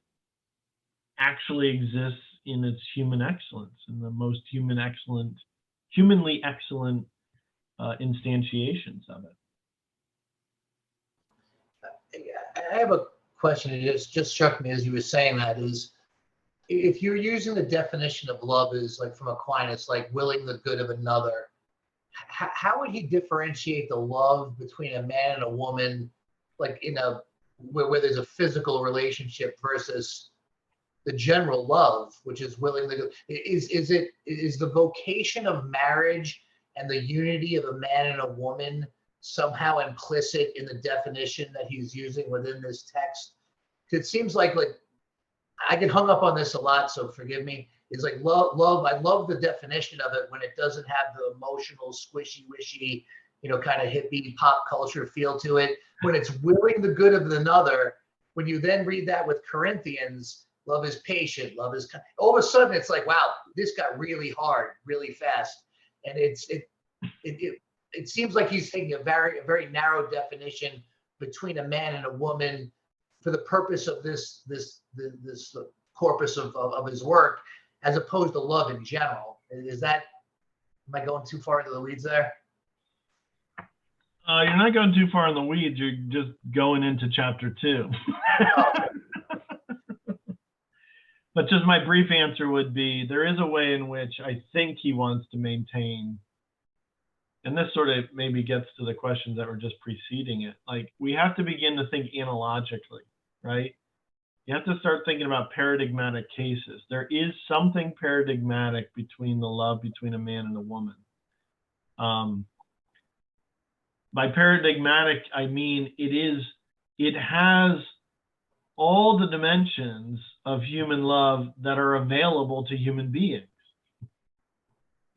actually exists in its human excellence, in the most humanly excellent instantiations of it. I have a question. It just struck me as you were saying that, is if you're using the definition of love as like from Aquinas, like willing the good of another, how would he differentiate the love between a man and a woman, like in a where there's a physical relationship, versus the general love, which is willing the good? Is the vocation of marriage and the unity of a man and a woman somehow implicit in the definition that he's using within this text? It seems like I get hung up on this a lot, so forgive me. It's like love. I love the definition of it when it doesn't have the emotional, squishy-wishy, kind of hippie pop culture feel to it. When it's willing the good of another, when you then read that with Corinthians, love is patient, love is kind. All of a sudden, it's like, wow, this got really hard, really fast. And it seems like he's taking a very narrow definition between a man and a woman for the purpose of this corpus of his work, as opposed to love in general. Am I going too far into the weeds there? You're not going too far in the weeds. You're just going into chapter 2. But just my brief answer would be, there is a way in which I think he wants to maintain, and this sort of maybe gets to the questions that were just preceding it. Like, we have to begin to think analogically, right? You have to start thinking about paradigmatic cases. There is something paradigmatic between the love between a man and a woman. by paradigmatic, I mean it has all the dimensions of human love that are available to human beings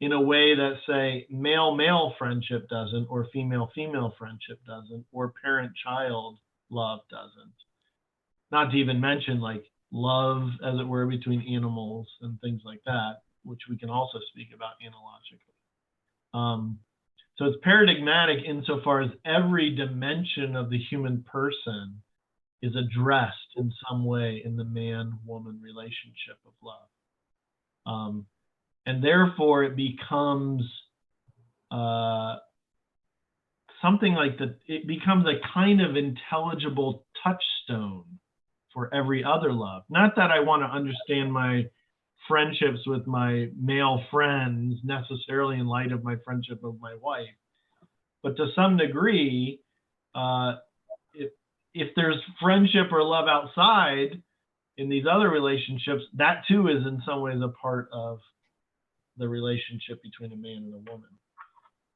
in a way that, say, male-male friendship doesn't, or female-female friendship doesn't, or parent-child love doesn't. Not to even mention like love, as it were, between animals and things like that, which we can also speak about analogically. So it's paradigmatic insofar as every dimension of the human person is addressed in some way in the man-woman relationship of love. And therefore it becomes something like it becomes a kind of intelligible touchstone for every other love. Not that I want to understand my friendships with my male friends necessarily in light of my friendship with my wife, but to some degree, if there's friendship or love outside in these other relationships, that too is in some ways a part of the relationship between a man and a woman.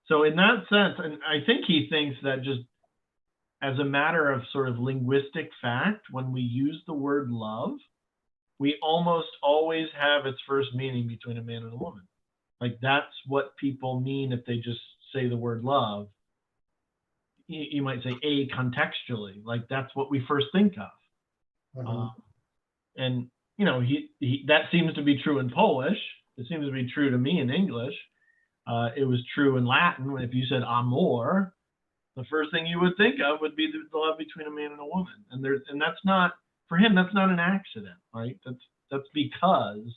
So in that sense, and I think he thinks that just as a matter of sort of linguistic fact, when we use the word love, we almost always have its first meaning between a man and a woman. Like that's what people mean if they just say the word love. You might say acontextually, like that's what we first think of. Mm-hmm. And you know, that seems to be true in Polish. It seems to be true to me in English. It was true in Latin. If you said amor, the first thing you would think of would be the love between a man and a woman. And that's not, for him, that's not an accident, right? That's because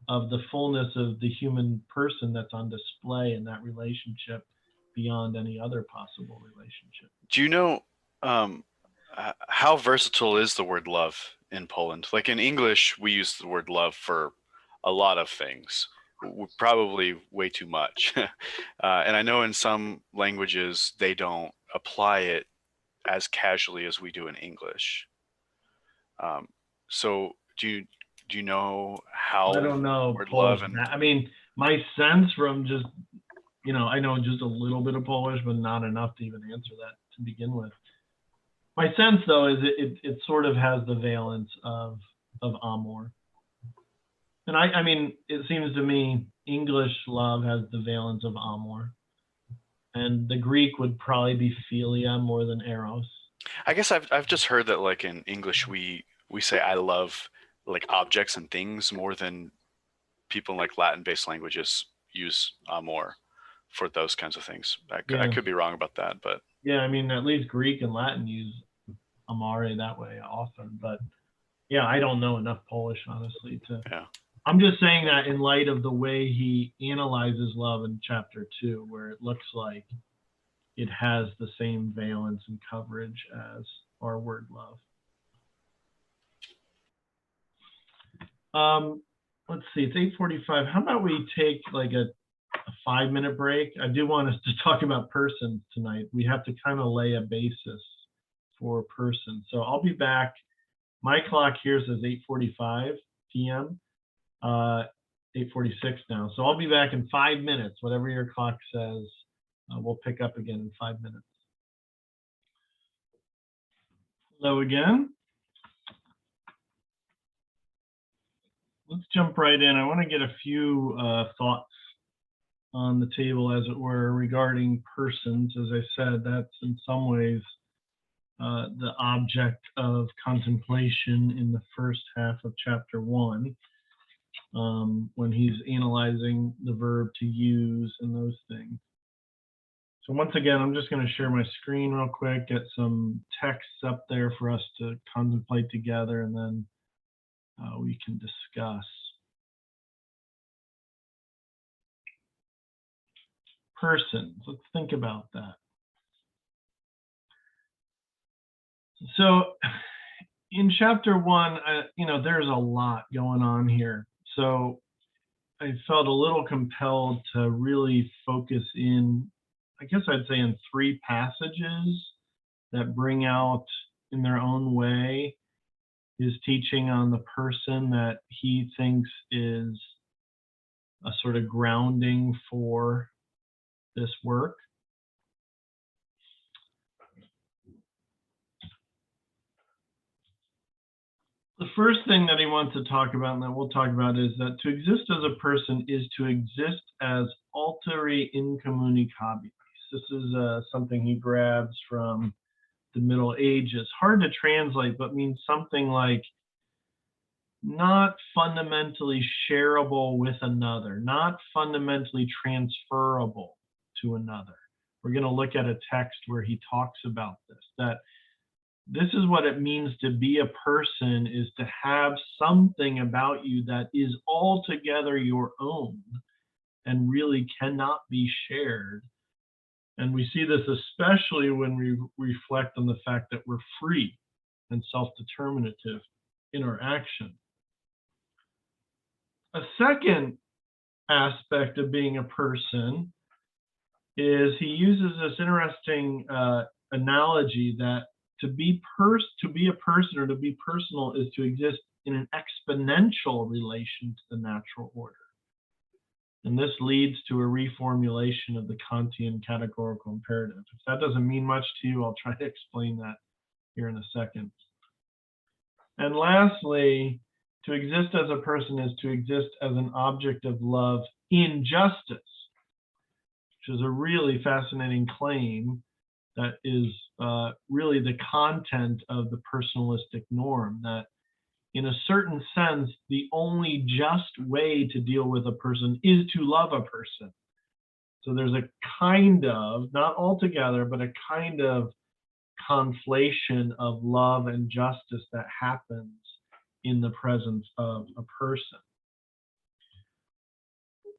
of the fullness of the human person that's on display in that relationship beyond any other possible relationship. Do you know how versatile is the word love in Poland? Like in English, we use the word love for a lot of things, probably way too much. And I know in some languages, they don't apply it as casually as we do in English. So do you know how? I don't know word Polish. love and I mean, my sense from just, you know, I know just a little bit of Polish, but not enough to even answer that to begin with. My sense, though, is it sort of has the valence of amor. And I mean, it seems to me English love has the valence of amor. And the Greek would probably be philia more than eros. I guess I've just heard that like in English we say I love like objects and things more than people in like Latin-based languages use amor for those kinds of things. I could be wrong about that, but yeah, I mean, at least Greek and Latin use amare that way often, but yeah, I don't know enough Polish honestly to. Yeah. I'm just saying that in light of the way he analyzes love in chapter 2, where it looks like it has the same valence and coverage as our word love. Let's see, it's 8:45. How about we take like a 5-minute break? I do want us to talk about persons tonight. We have to kind of lay a basis for persons. So I'll be back. My clock here says 8:45 p.m. 8:46 now. So I'll be back in 5 minutes. Whatever your clock says, we'll pick up again in 5 minutes. Hello again. Let's jump right in. I want to get a few thoughts on the table, as it were, regarding persons. As I said, that's in some ways the object of contemplation in the first half of chapter 1, when he's analyzing the verb to use and those things. So once again, I'm just going to share my screen real quick, get some text up there for us to contemplate together, and then we can discuss. Persons, let's think about that. So in chapter 1, you know, there's a lot going on here. So I felt a little compelled to really focus in, I guess I'd say, in 3 passages that bring out in their own way his teaching on the person that he thinks is a sort of grounding for this work. first thing that he wants to talk about, and that we'll talk about, is that to exist as a person is to exist as alteri incommunicabilis. This is something he grabs from the Middle Ages. Hard to translate, but means something like not fundamentally shareable with another, not fundamentally transferable to another. We're going to look at a text where he talks about this, that this is what it means to be a person, is to have something about you that is altogether your own and really cannot be shared. And we see this especially when we reflect on the fact that we're free and self-determinative in our action. A second aspect of being a person is he uses this interesting analogy that to be a person or to be personal is to exist in an exponential relation to the natural order. And this leads to a reformulation of the Kantian categorical imperative. If that doesn't mean much to you, I'll try to explain that here in a second. And lastly, to exist as a person is to exist as an object of love in justice, which is a really fascinating claim that is really the content of the personalistic norm, that in a certain sense, the only just way to deal with a person is to love a person. So there's a kind of, not altogether, but a kind of conflation of love and justice that happens in the presence of a person.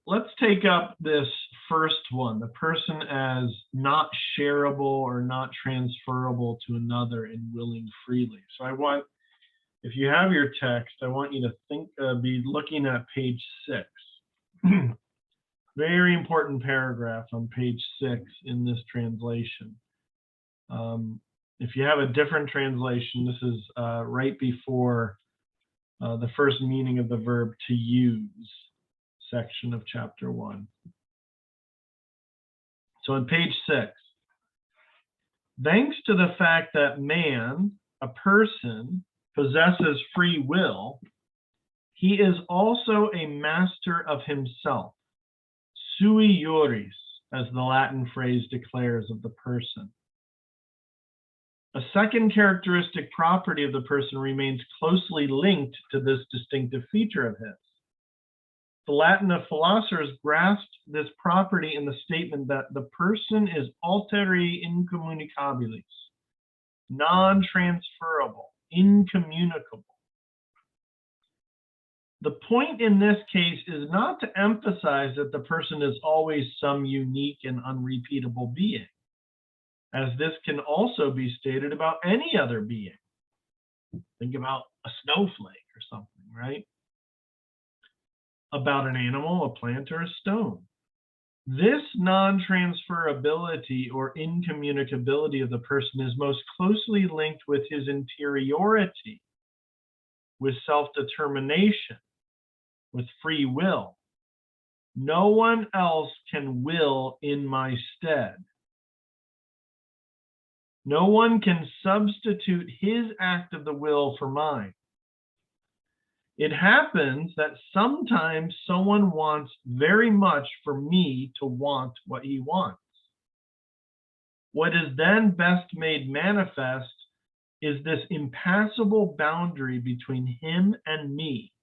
Let's take up this first one, the person as not shareable or not transferable to another and willing freely. So I want, if you have your text, I want you to be looking at page 6. Very important paragraph on page 6 in this translation. If you have a different translation, this is right before the first meaning of the verb to use section of chapter 1. So on page 6, thanks to the fact that man, a person, possesses free will, he is also a master of himself, sui juris, as the Latin phrase declares of the person. A second characteristic property of the person remains closely linked to this distinctive feature of his. The Latin of philosophers grasped this property in the statement that the person is alteri incommunicabilis, non-transferable, incommunicable. The point in this case is not to emphasize that the person is always some unique and unrepeatable being, as this can also be stated about any other being. Think about a snowflake or something, right? About an animal, a plant, or a stone. This non-transferability or incommunicability of the person is most closely linked with his interiority, with self-determination, with free will. No one else can will in my stead. No one can substitute his act of the will for mine. It happens that sometimes someone wants very much for me to want what he wants. What is then best made manifest is this impassable boundary between him and me,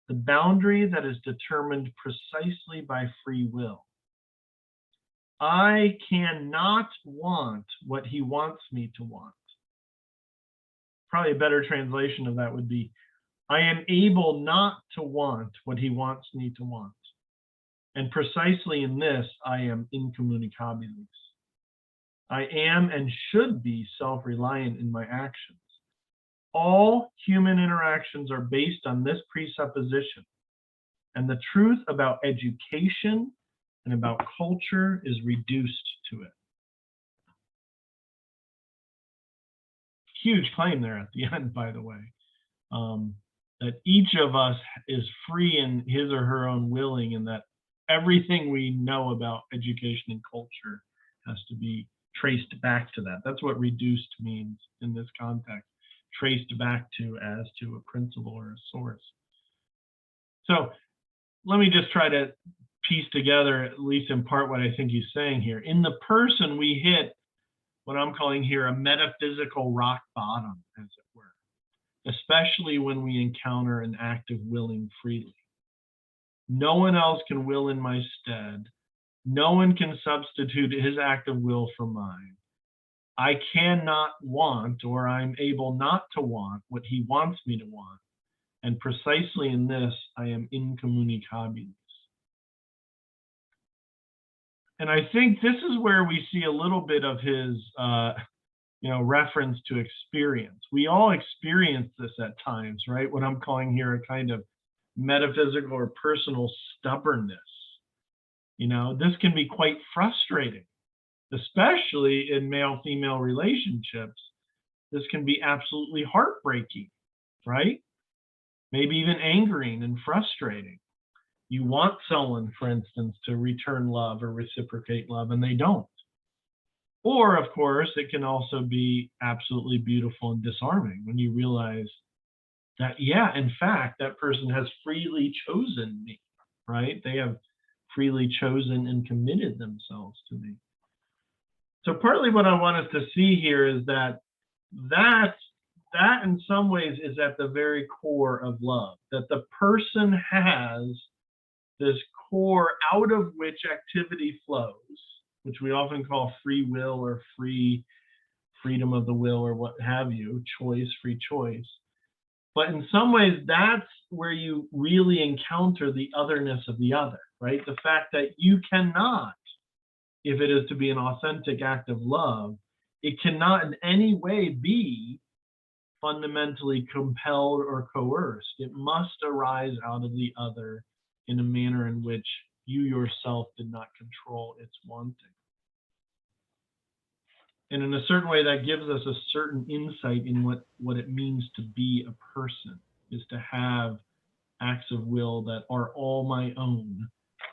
the boundary that is determined precisely by free will. I cannot want what he wants me to want. Probably a better translation of that would be, I am able not to want what he wants me to want. And precisely in this, I am incommunicabilis. I am and should be self-reliant in my actions. All human interactions are based on this presupposition. And the truth about education and about culture is reduced to it. Huge claim there at the end, by the way. That each of us is free in his or her own willing, and that everything we know about education and culture has to be traced back to that. That's what reduced means in this context. traced back to as to a principle or a source. So let me just try to piece together, at least in part, what I think he's saying here. In the person, we hit what I'm calling here a metaphysical rock bottom, as it were, especially when we encounter an act of willing freely. No one else can will in my stead. No one can substitute his act of will for mine. I cannot want, or I'm able not to want what he wants me to want. And precisely in this, I am incommunicabilis. And I think this is where we see a little bit of his, reference to experience. We all experience this at times, right? What I'm calling here a kind of metaphysical or personal stubbornness. This can be quite frustrating, especially in male-female relationships. This can be absolutely heartbreaking, right? Maybe even angering and frustrating. You want someone, for instance, to return love or reciprocate love, and they don't. Or, of course, it can also be absolutely beautiful and disarming when you realize that, yeah, in fact, that person has freely chosen me, right? They have freely chosen and committed themselves to me. So partly what I want us to see here is that in some ways is at the very core of love, that the person has this core out of which activity flows, which we often call free will or freedom of the will or what have you, choice, free choice. But in some ways, that's where you really encounter the otherness of the other, right? The fact that you cannot, if it is to be an authentic act of love, it cannot in any way be fundamentally compelled or coerced. It must arise out of the other in a manner in which you yourself did not control its wanting. And in a certain way, that gives us a certain insight in what it means to be a person, is to have acts of will that are all my own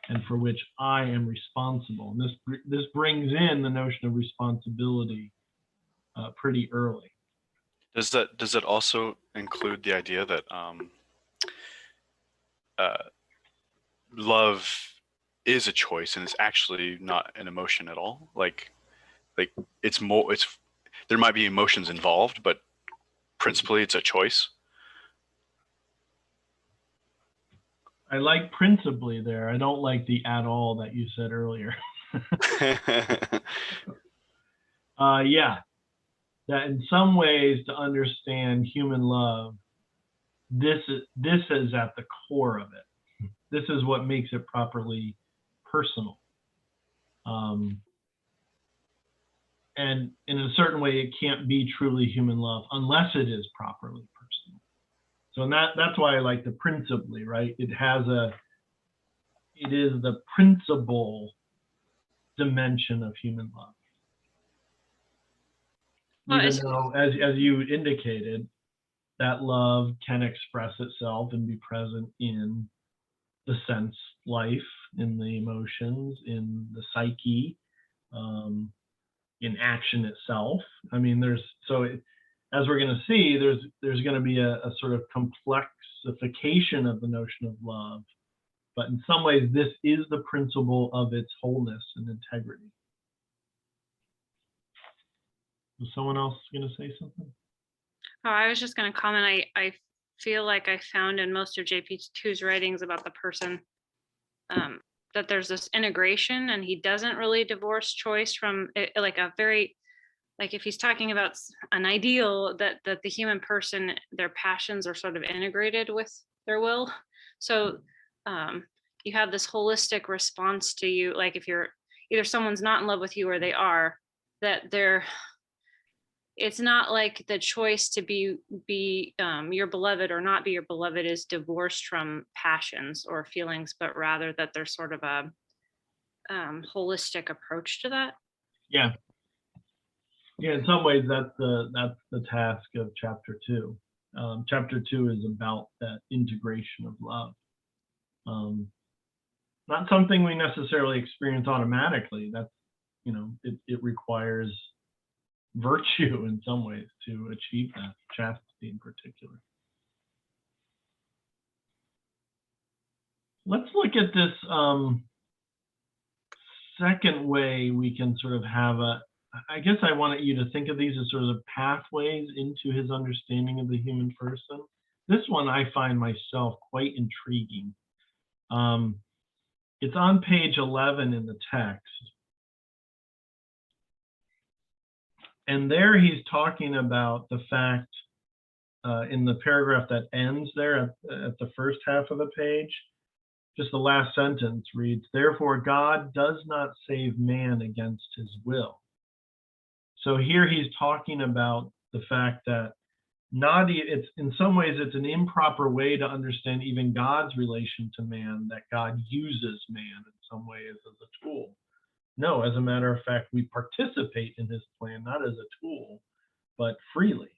and for which I am responsible. And this brings in the notion of responsibility pretty early. Does that also include the idea that love is a choice and it's actually not an emotion at all? Like there might be emotions involved, but principally it's a choice. I like principally there. I don't like the at all that you said earlier. Yeah, that in some ways to understand human love, this is at the core of it. This is what makes it properly personal. And in a certain way, it can't be truly human love unless it is properly personal. So that's why I like the principally, right? It is the principal dimension of human love. Well, even though, as you indicated, that love can express itself and be present in the sense life, in the emotions, in the psyche, in action itself. I mean, as we're going to see, there's going to be a sort of complexification of the notion of love, but in some ways, this is the principle of its wholeness and integrity. Was someone else going to say something? Oh, I was just going to comment. I feel like I found in most of JP2's writings about the person that there's this integration, and he doesn't really divorce choice from it, like if he's talking about an ideal that the human person, their passions are sort of integrated with their will. So you have this holistic response to you, like if you're either someone's not in love with you or they are, that it's not like the choice to be your beloved or not be your beloved is divorced from passions or feelings, but rather that there's sort of a holistic approach to that. Yeah. Yeah, in some ways that's the task of chapter 2. Chapter 2 is about that integration of love. Not something we necessarily experience automatically. That's, it requires virtue in some ways to achieve that, chastity. sexuality in particular. Let's look at this second way we can sort of have I guess I wanted you to think of these as sort of pathways into his understanding of the human person. This one I find myself quite intriguing. It's on page 11 in the text. And there he's talking about the fact, in the paragraph that ends there at the first half of the page, just the last sentence reads, "Therefore God does not save man against his will." So here he's talking about the fact that it's in some ways it's an improper way to understand even God's relation to man, that God uses man in some ways as a tool. No, as a matter of fact, we participate in his plan, not as a tool, but freely.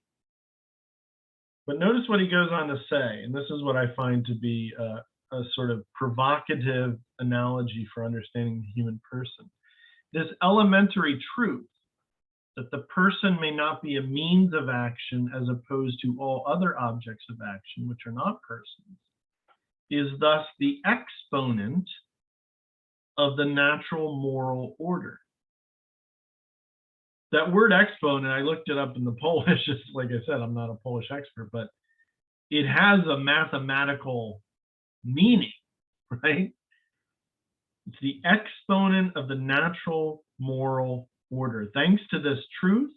But notice what he goes on to say, and this is what I find to be a sort of provocative analogy for understanding the human person. This elementary truth that the person may not be a means of action as opposed to all other objects of action, which are not persons, is thus the exponent of the natural moral order. That word exponent, I looked it up in the Polish, just like I said, I'm not a Polish expert, but it has a mathematical meaning, right? It's the exponent of the natural moral order. Thanks to this truth,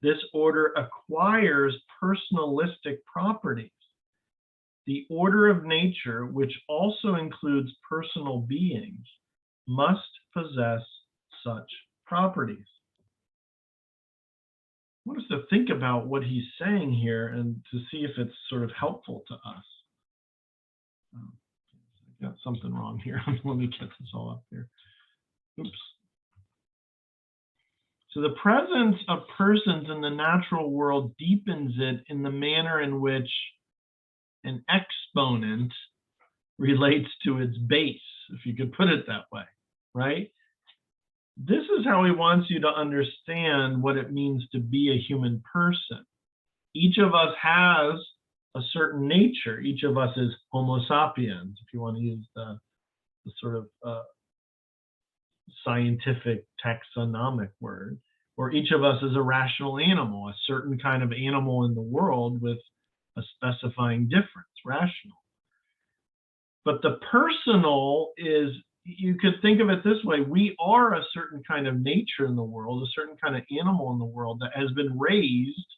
this order acquires personalistic properties. The order of nature, which also includes personal beings, must possess such properties. I want us to think about what he's saying here and to see if it's sort of helpful to us. I got something wrong here. Let me get this all up here. Oops. So the presence of persons in the natural world deepens it in the manner in which an exponent relates to its base, if you could put it that way, right? This is how he wants you to understand what it means to be a human person. Each of us has a certain nature. Each of us is Homo sapiens, if you want to use the sort of scientific taxonomic word, or each of us is a rational animal, a certain kind of animal in the world with a specifying difference, rational. But the personal is, you could think of it this way, we are a certain kind of nature in the world, a certain kind of animal in the world that has been raised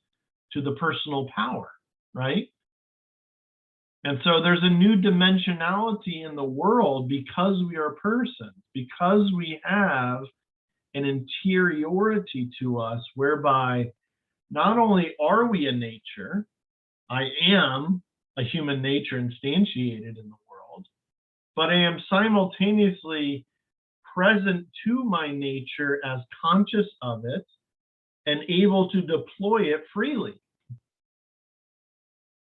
to the personal power, right? And so there's a new dimensionality in the world because we are persons, because we have an interiority to us whereby not only are we a nature, I am a human nature instantiated in the world, but I am simultaneously present to my nature as conscious of it and able to deploy it freely.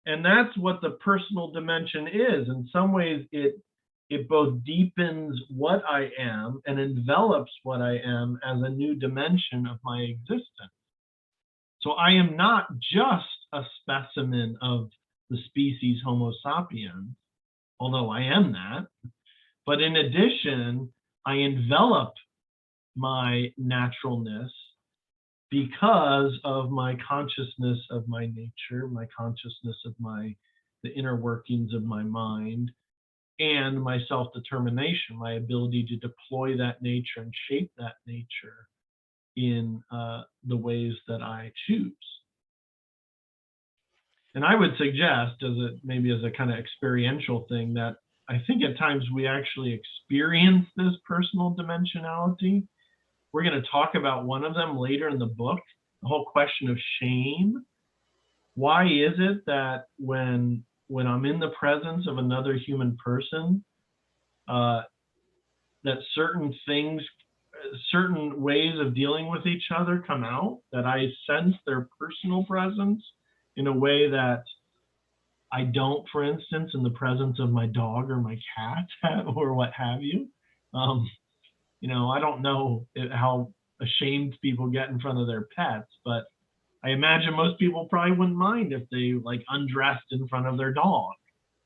And that's what the personal dimension is. In some ways, it both deepens what I am and envelops what I am as a new dimension of my existence. So I am not just a specimen of the species Homo sapiens, although I am that, but in addition, I envelop my naturalness because of my consciousness of my nature, my consciousness of the inner workings of my mind, and my self-determination, my ability to deploy that nature and shape that nature in the ways that I choose. And I would suggest, maybe as a kind of experiential thing, that I think at times we actually experience this personal dimensionality. We're going to talk about one of them later in the book, the whole question of shame. Why is it that when I'm in the presence of another human person, that certain things, certain ways of dealing with each other come out, that I sense their personal presence in a way that I don't, for instance, in the presence of my dog or my cat or what have you. I don't know how ashamed people get in front of their pets, but I imagine most people probably wouldn't mind if they like undressed in front of their dog,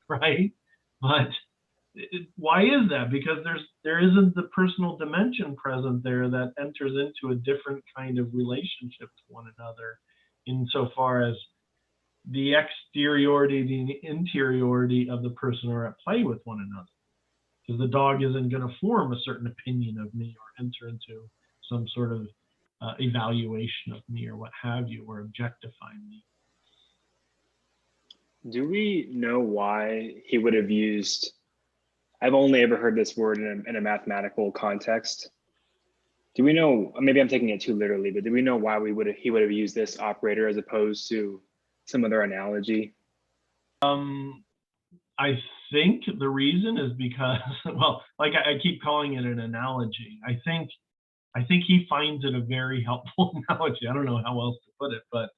right? But why is that? Because there isn't the personal dimension present there that enters into a different kind of relationship to one another, insofar as the exteriority, the interiority of the person are at play with one another. Because the dog isn't going to form a certain opinion of me or enter into some sort of evaluation of me or what have you, or objectify me. Do we know why he would have used, I've only ever heard this word in a mathematical context. Do we know, maybe I'm taking it too literally, but do we know why he would have used this operator as opposed to some other analogy? I think the reason is because, well, like I keep calling it an analogy. I think he finds it a very helpful analogy. I don't know how else to put it, but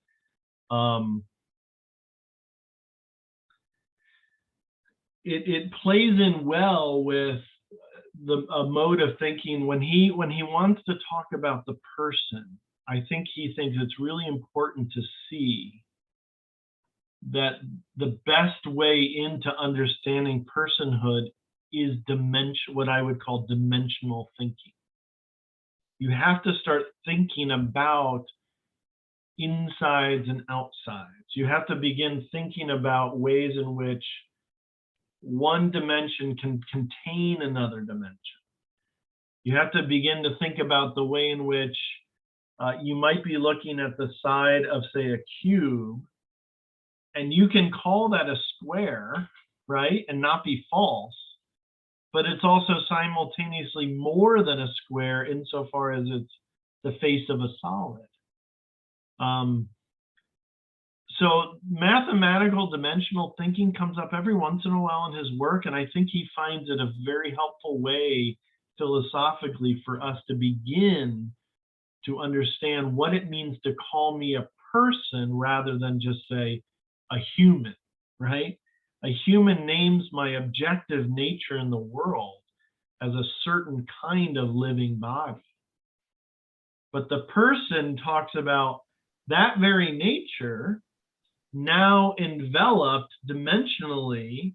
it plays in well with a mode of thinking when he wants to talk about the person. I think he thinks it's really important to see that the best way into understanding personhood is what I would call dimensional thinking. You have to start thinking about insides and outsides. You have to begin thinking about ways in which one dimension can contain another dimension. You have to begin to think about the way in which you might be looking at the side of, say, a cube, and you can call that a square, right, and not be false, but it's also simultaneously more than a square insofar as it's the face of a solid. So mathematical dimensional thinking comes up every once in a while in his work, and I think he finds it a very helpful way philosophically for us to begin to understand what it means to call me a person rather than just say a human, right? A human names my objective nature in the world as a certain kind of living body. But the person talks about that very nature now enveloped dimensionally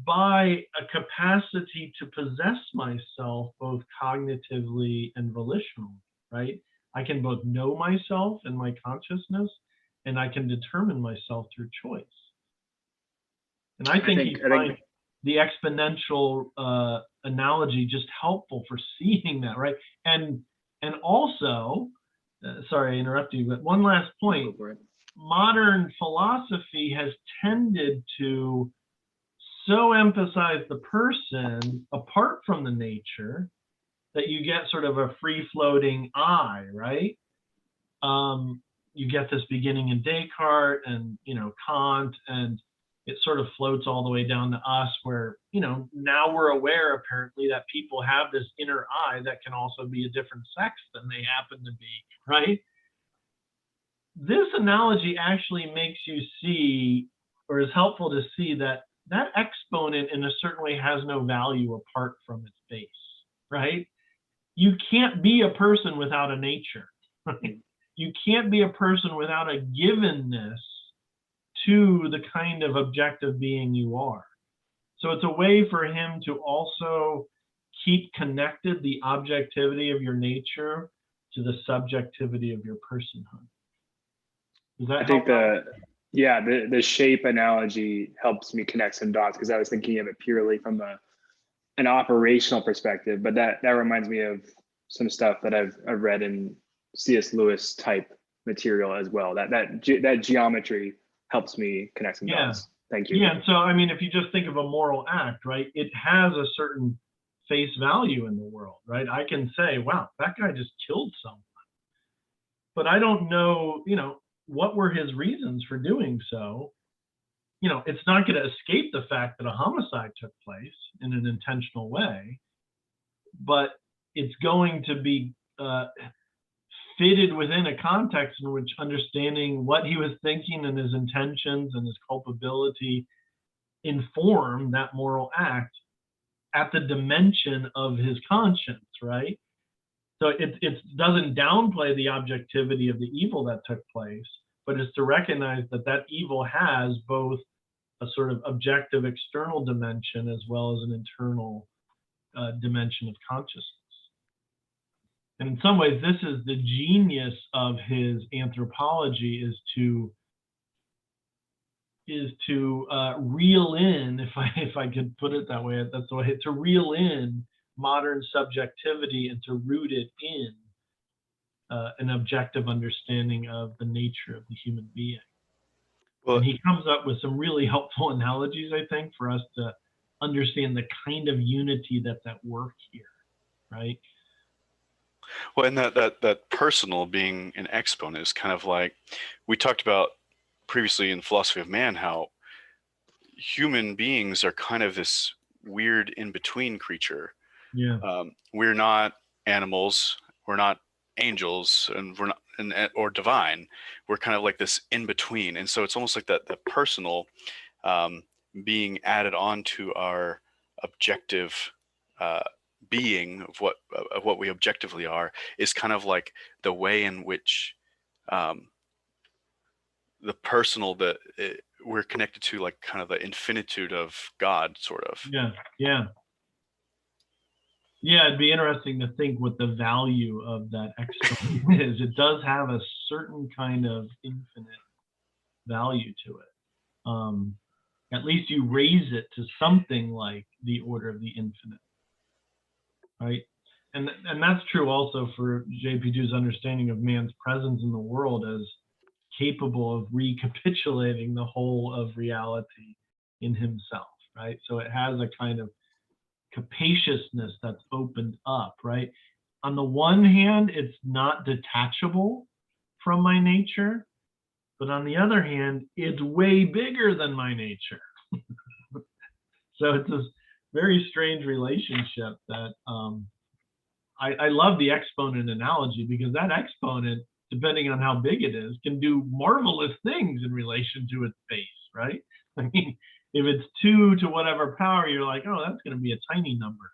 by a capacity to possess myself both cognitively and volitionally, right? I can both know myself in my consciousness, and I can determine myself through choice. And I think he finds the exponential analogy just helpful for seeing that, right? And also, sorry I interrupted you, but one last point. Modern philosophy has tended to so emphasize the person apart from the nature that you get sort of a free-floating I, right? You get this beginning in Descartes and, Kant, and it sort of floats all the way down to us where, now we're aware apparently that people have this inner I that can also be a different sex than they happen to be, right? This analogy actually makes you see, or is helpful to see, that exponent in a certain way has no value apart from its base, right? You can't be a person without a nature, right? You can't be a person without a givenness to the kind of objective being you are. So it's a way for him to also keep connected the objectivity of your nature to the subjectivity of your personhood. Does that help? The shape analogy helps me connect some dots, because I was thinking of it purely from an operational perspective, but that reminds me of some stuff that I've read in C.S. Lewis type material as well. That geometry helps me connect some dots. Thank you. Yeah, so I mean, if you just think of a moral act, right, it has a certain face value in the world, right? I can say, wow, that guy just killed someone, but I don't know, what were his reasons for doing so. It's not going to escape the fact that a homicide took place in an intentional way, but it's going to be fitted within a context in which understanding what he was thinking and his intentions and his culpability inform that moral act at the dimension of his conscience, right? So it doesn't downplay the objectivity of the evil that took place, but it's to recognize that that evil has both a sort of objective external dimension as well as an internal dimension of consciousness. And in some ways, this is the genius of his anthropology, is to reel in, if I could put it that way, that's the way, to reel in modern subjectivity and to root it in an objective understanding of the nature of the human being. Well, and he comes up with some really helpful analogies, I think, for us to understand the kind of unity that's at work here, right? Well, and that personal being an exponent is kind of like we talked about previously in Philosophy of Man, how human beings are kind of this weird in-between creature. Yeah. We're not animals, we're not angels, and we're not or divine. We're kind of like this in-between, and so it's almost like that personal being added on to our objective being of what we objectively are is kind of like the way in which the personal that we're connected to, like kind of the infinitude of God, sort of. Yeah, it'd be interesting to think what the value of that exponent is. It does have a certain kind of infinite value to it. At least you raise it to something like the order of the infinite, right? And that's true also for JP2's understanding of man's presence in the world as capable of recapitulating the whole of reality in himself, right? So it has a kind of capaciousness that's opened up, right? On the one hand, it's not detachable from my nature, but on the other hand, it's way bigger than my nature. So it's this very strange relationship that I love the exponent analogy, because that exponent, depending on how big it is, can do marvelous things in relation to its base, right? I mean, if it's 2 to whatever power, you're like, oh, that's going to be a tiny number.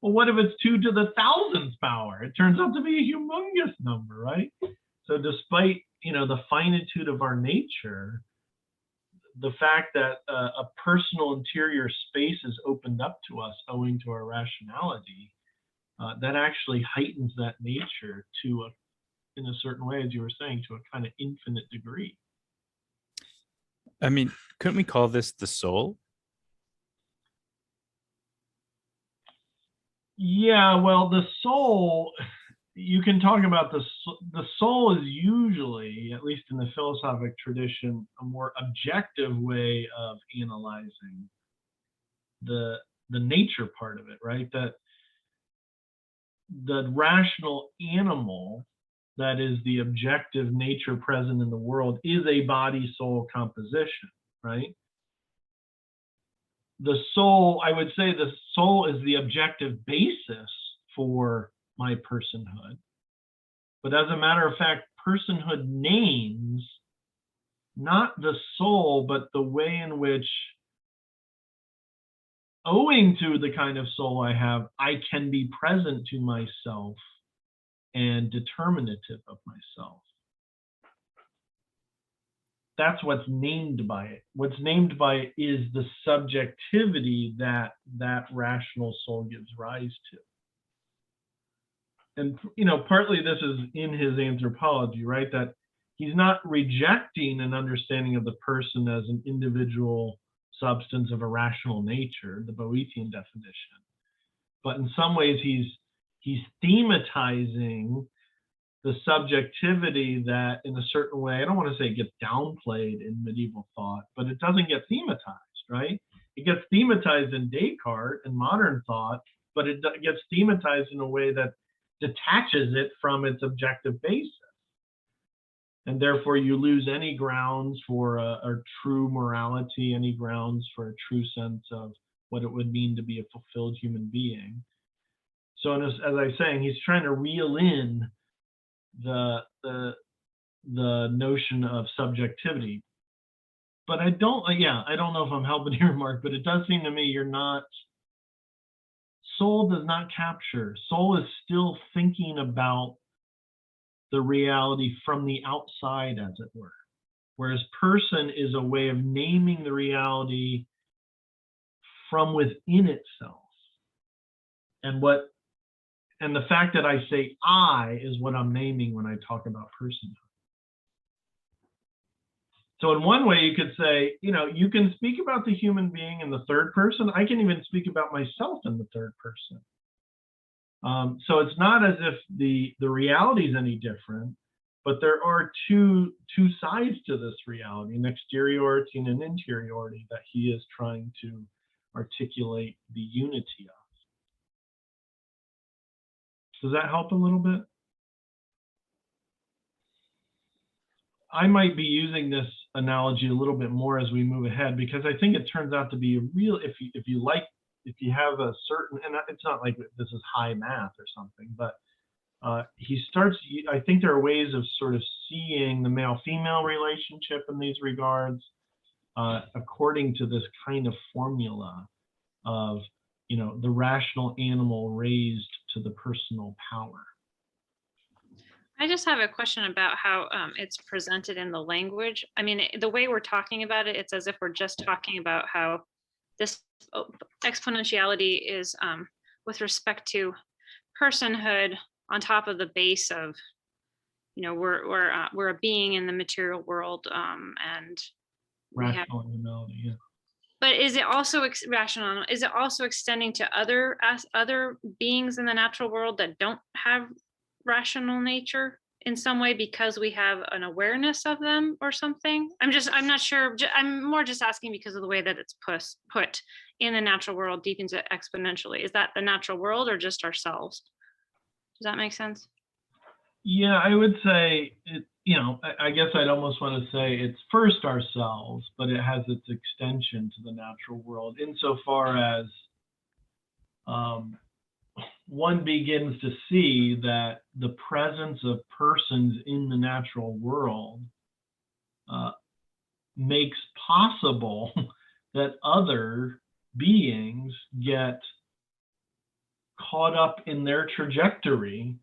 Well, what if it's 2 to the 1000th power? It turns out to be a humongous number, right? So despite, the finitude of our nature, the fact that a personal interior space is opened up to us owing to our rationality, that actually heightens that nature to in a certain way, as you were saying, to a kind of infinite degree. I mean, couldn't we call this the soul? Yeah, well, the soul, you can talk about the soul is usually, at least in the philosophic tradition, a more objective way of analyzing the nature part of it, right? That the rational animal, that is the objective nature present in the world, is a body-soul composition, right? The soul, I would say the soul is the objective basis for my personhood. But as a matter of fact, personhood names not the soul, but the way in which, owing to the kind of soul I have, I can be present to myself and determinative of myself. That's what's named by it. What's named by it is the subjectivity that that rational soul gives rise to. And, partly this is in his anthropology, right? That he's not rejecting an understanding of the person as an individual substance of a rational nature, the Boethian definition. But in some ways, he's thematizing the subjectivity that, in a certain way, I don't want to say it gets downplayed in medieval thought, but it doesn't get thematized, right? It gets thematized in Descartes and modern thought, but it gets thematized in a way that detaches it from its objective basis. And therefore, you lose any grounds for a true morality, any grounds for a true sense of what it would mean to be a fulfilled human being. So as I was saying, he's trying to reel in the notion of subjectivity. But I don't know if I'm helping here, Mark, but it does seem to me you're not soul does not capture. Soul is still thinking about the reality from the outside, as it were. Whereas person is a way of naming the reality from within itself. And the fact that I say I is what I'm naming when I talk about personhood. So in one way you could say, you can speak about the human being in the third person. I can even speak about myself in the third person. So it's not as if the reality is any different, but there are two sides to this reality, an exteriority and an interiority that he is trying to articulate the unity of. Does that help a little bit? I might be using this analogy a little bit more as we move ahead, because I think it turns out to be a real, if you have a certain, and it's not like this is high math or something, but I think there are ways of sort of seeing the male-female relationship in these regards, according to this kind of formula of, the rational animal raised to the personal power. I just have a question about how it's presented in the language. I mean, the way we're talking about it, it's as if we're just talking about how this exponentiality is with respect to personhood on top of the base of, we're a being in the material world, and rational animality, yeah. But is it also rational? Is it also extending to other beings in the natural world that don't have rational nature in some way because we have an awareness of them or something? I'm not sure. I'm more just asking because of the way that it's put in the natural world deep into exponentially. Is that the natural world or just ourselves? Does that make sense? Yeah, I would say I guess I'd almost want to say it's first ourselves, but it has its extension to the natural world insofar as one begins to see that the presence of persons in the natural world makes possible that other beings get caught up in their trajectory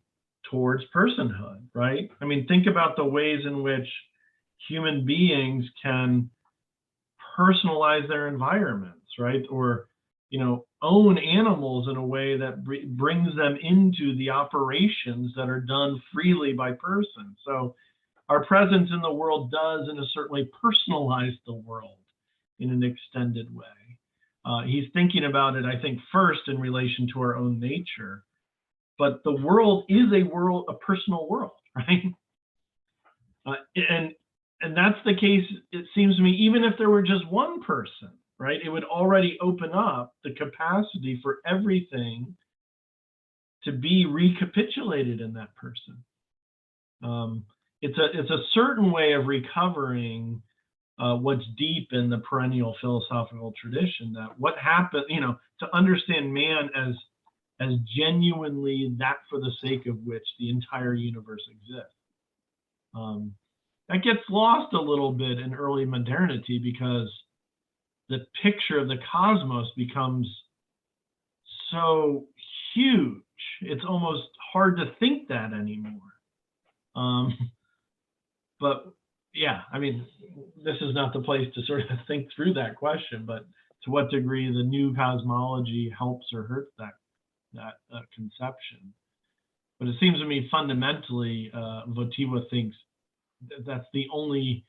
towards personhood, right? I mean, think about the ways in which human beings can personalize their environments, right? Or, own animals in a way that brings them into the operations that are done freely by persons. So our presence in the world does, in a certain way, personalize the world in an extended way. He's thinking about it, I think, first in relation to our own nature, but the world is a personal world, right? And that's the case, it seems to me, even if there were just one person, right? It would already open up the capacity for everything to be recapitulated in that person. It's a certain way of recovering what's deep in the perennial philosophical tradition, that what happened, to understand man as genuinely that for the sake of which the entire universe exists. That gets lost a little bit in early modernity because the picture of the cosmos becomes so huge. It's almost hard to think that anymore. But yeah, I mean, this is not the place to sort of think through that question, but to what degree the new cosmology helps or hurts that conception. But it seems to me fundamentally, Wojtyła thinks that's the only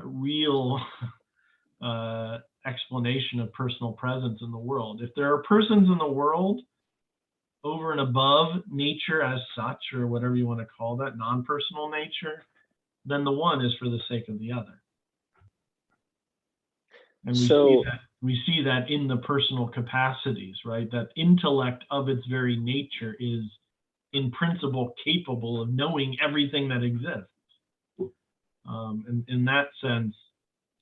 real explanation of personal presence in the world. If there are persons in the world over and above nature as such, or whatever you want to call that, non-personal nature, then the one is for the sake of the other. And we see that in the personal capacities, right? That intellect of its very nature is in principle capable of knowing everything that exists. In that sense,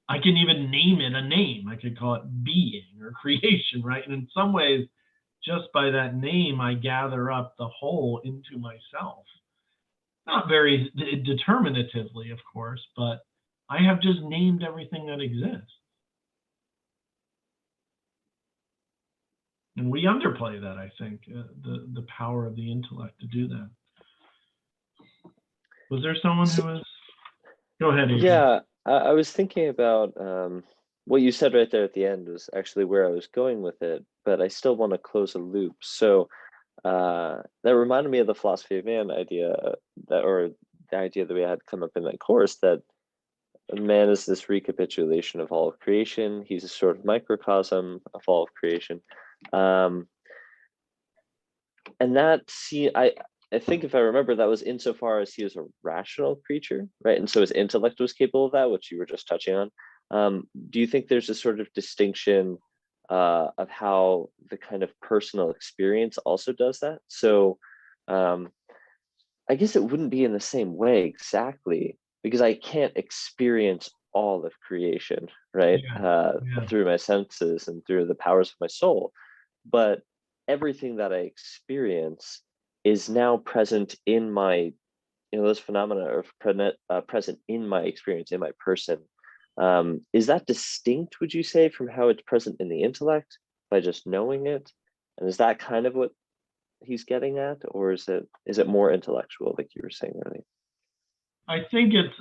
I can even name it a name. I could call it being or creation, right? And in some ways, just by that name, I gather up the whole into myself. Not very determinatively, of course, but I have just named everything that exists. And we underplay that, I think, the power of the intellect to do that. Was there someone who was? Go ahead, Adrian. Yeah, I was thinking about what you said right there at the end was actually where I was going with it, but I still want to close a loop. So that reminded me of the philosophy of man idea, or the idea that we had come up in that course, that man is this recapitulation of all of creation. He's a sort of microcosm of all of creation. And that, I think if I remember, that was insofar as he was a rational creature, right? And so his intellect was capable of that, which you were just touching on. Do you think there's a sort of distinction of how the kind of personal experience also does that? So I guess it wouldn't be in the same way exactly, because I can't experience all of creation, right? Through my senses and through the powers of my soul. But everything that I experience is now present in my, those phenomena are present in my experience, in my person. Is that distinct, would you say, from how it's present in the intellect by just knowing it? And is that kind of what he's getting at, or is it more intellectual, like you were saying earlier? I think it's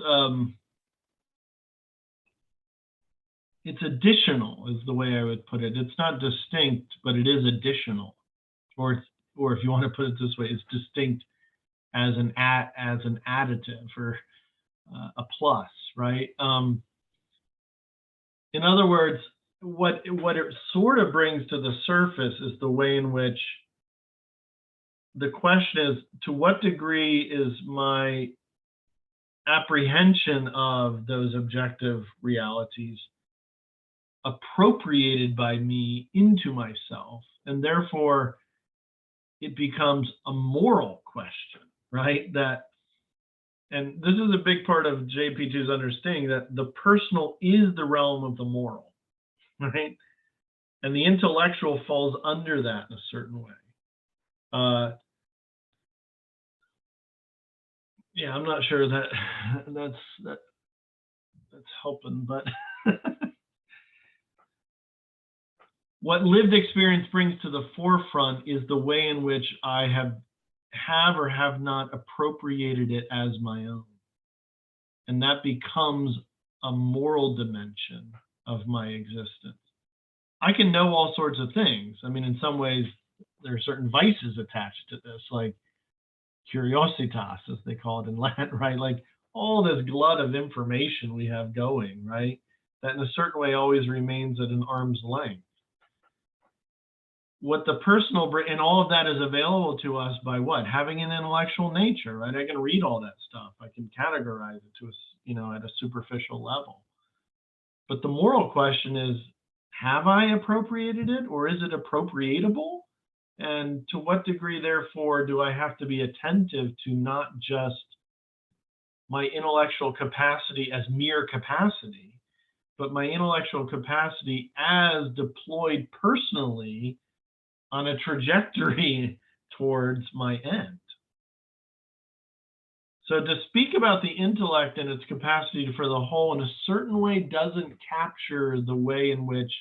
additional is the way I would put it. It's not distinct, but it is additional, or if you want to put it this way, it's distinct as an additive or a plus, right? In other words, what it sort of brings to the surface is the way in which the question is, to what degree is my apprehension of those objective realities appropriated by me into myself, and therefore it becomes a moral question, right? And this is a big part of JP2's understanding that the personal is the realm of the moral, right? And the intellectual falls under that in a certain way. Yeah, I'm not sure that's helping, but what lived experience brings to the forefront is the way in which I have or have not appropriated it as my own. And that becomes a moral dimension of my existence. I can know all sorts of things. I mean, in some ways, there are certain vices attached to this, like curiositas, as they call it in Latin, right? Like all this glut of information we have going, right? That in a certain way always remains at an arm's length. What the personal, and all of that is available to us by what? Having an intellectual nature, right? I can read all that stuff. I can categorize it to a, at a superficial level. But the moral question is, have I appropriated it, or is it appropriatable? And to what degree, therefore, do I have to be attentive to not just my intellectual capacity as mere capacity, but my intellectual capacity as deployed personally on a trajectory towards my end? So to speak about the intellect and its capacity for the whole in a certain way doesn't capture the way in which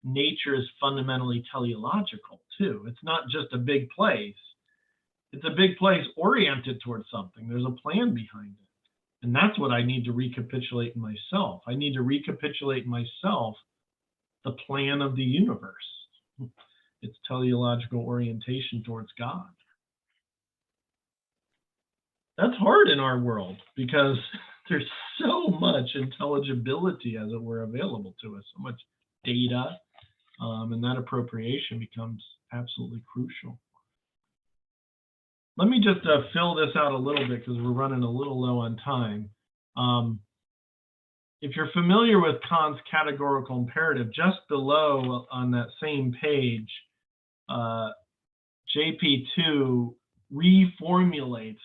nature is fundamentally teleological too. It's not just a big place. It's a big place oriented towards something. There's a plan behind it. And that's what I need to recapitulate in myself. I need to recapitulate in myself the plan of the universe. Its teleological orientation towards God. That's hard in our world because there's so much intelligibility, as it were, available to us, so much data, and that appropriation becomes absolutely crucial. Let me just fill this out a little bit because we're running a little low on time. If you're familiar with Kant's categorical imperative, just below on that same page, JP2 reformulates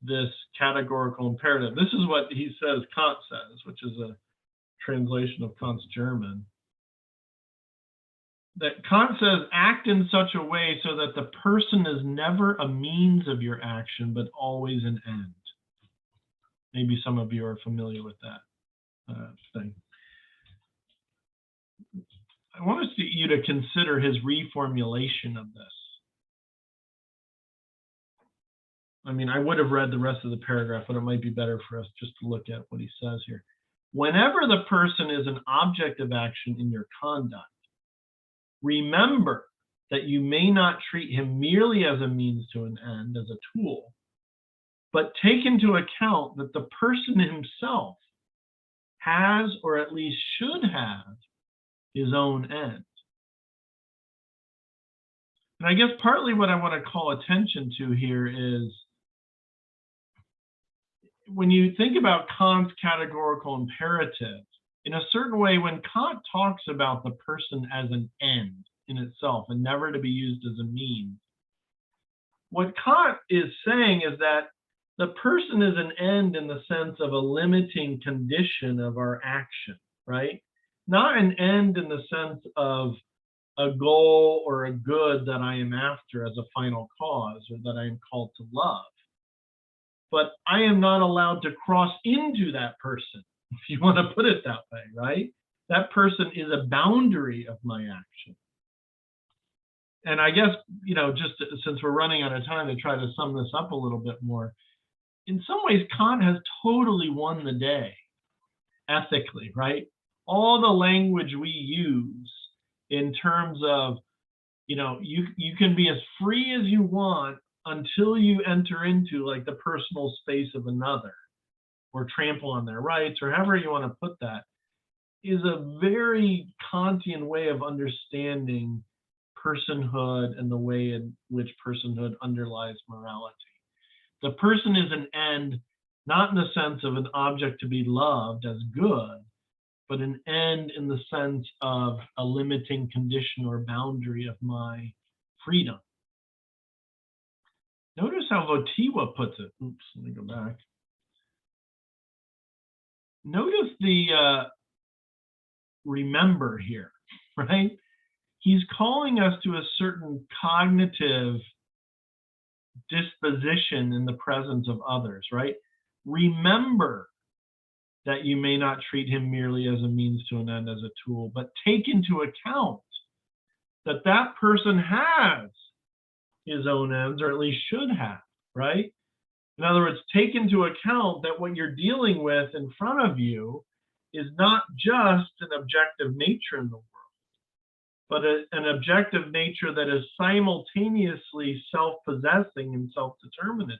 this categorical imperative. This is what he says Kant says, which is a translation of Kant's German. That Kant says, act in such a way so that the person is never a means of your action, but always an end. Maybe some of you are familiar with that thing. I want you to consider his reformulation of this. I mean, I would have read the rest of the paragraph, but it might be better for us just to look at what he says here. Whenever the person is an object of action in your conduct, remember that you may not treat him merely as a means to an end, as a tool, but take into account that the person himself has, or at least should have, his own end. And I guess partly what I want to call attention to here is, when you think about Kant's categorical imperative, in a certain way, when Kant talks about the person as an end in itself and never to be used as a means, what Kant is saying is that the person is an end in the sense of a limiting condition of our action, right? Not an end in the sense of a goal or a good that I am after as a final cause, or that I am called to love. But I am not allowed to cross into that person, if you want to put it that way, right? That person is a boundary of my action. And I guess, just since we're running out of time to try to sum this up a little bit more, in some ways, Kant has totally won the day ethically, right? All the language we use in terms of, you can be as free as you want until you enter into like the personal space of another, or trample on their rights, or however you want to put that, is a very Kantian way of understanding personhood and the way in which personhood underlies morality. The person is an end, not in the sense of an object to be loved as good, but an end in the sense of a limiting condition or boundary of my freedom. Notice how Wojtyła puts it. Oops, let me go back. Notice the remember here, right? He's calling us to a certain cognitive disposition in the presence of others, right? Remember that you may not treat him merely as a means to an end, as a tool, but take into account that that person has his own ends, or at least should have, right? In other words, take into account that what you're dealing with in front of you is not just an objective nature in the world, but an objective nature that is simultaneously self-possessing and self-determinative.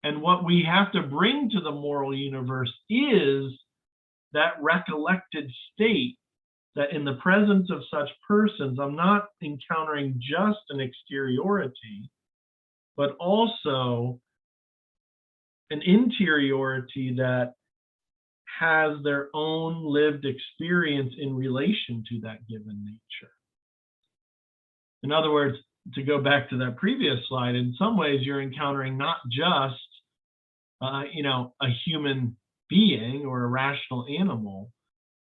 And what we have to bring to the moral universe is that recollected state that in the presence of such persons, I'm not encountering just an exteriority, but also an interiority that has their own lived experience in relation to that given nature. In other words, to go back to that previous slide, in some ways you're encountering not just a human being or a rational animal,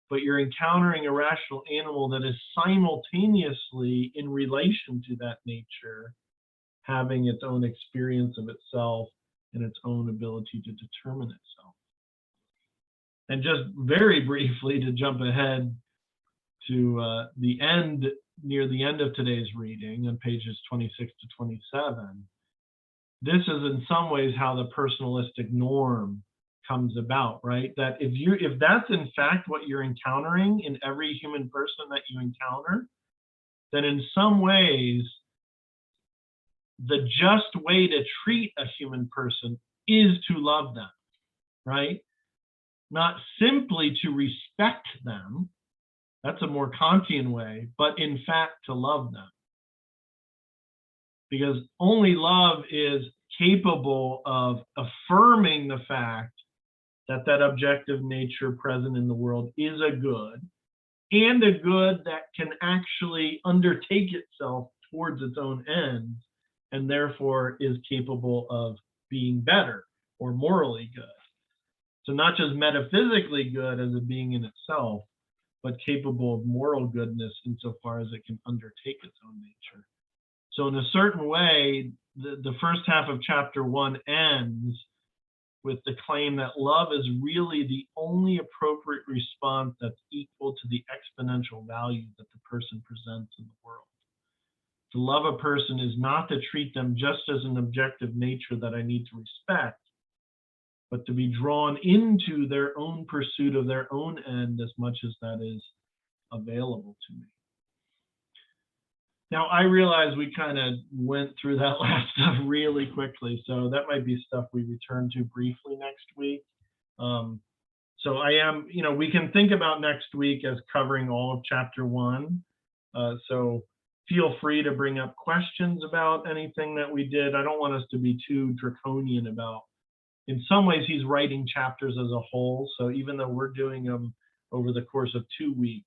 but you're encountering a rational animal that is simultaneously in relation to that nature, having its own experience of itself and its own ability to determine itself. And just very briefly, to jump ahead to the end, near the end of today's reading on pages 26 to 27, this is in some ways how the personalistic norm comes about, right? That if that's in fact what you're encountering in every human person that you encounter, then in some ways, the just way to treat a human person is to love them, right? Not simply to respect them, that's a more Kantian way, but in fact to love them. Because only love is capable of affirming the fact that that objective nature present in the world is a good, and a good that can actually undertake itself towards its own ends, and therefore is capable of being better or morally good. So not just metaphysically good as a being in itself, but capable of moral goodness insofar as it can undertake its own nature. So in a certain way, the first half of chapter 1 ends with the claim that love is really the only appropriate response that's equal to the exponential value that the person presents in the world. To love a person is not to treat them just as an objective nature that I need to respect, but to be drawn into their own pursuit of their own end as much as that is available to me. Now, I realize we kind of went through that last stuff really quickly, so that might be stuff we return to briefly next week. So I am, we can think about next week as covering all of chapter 1. So feel free to bring up questions about anything that we did. I don't want us to be too draconian about. In some ways, he's writing chapters as a whole. So even though we're doing them over the course of 2 weeks,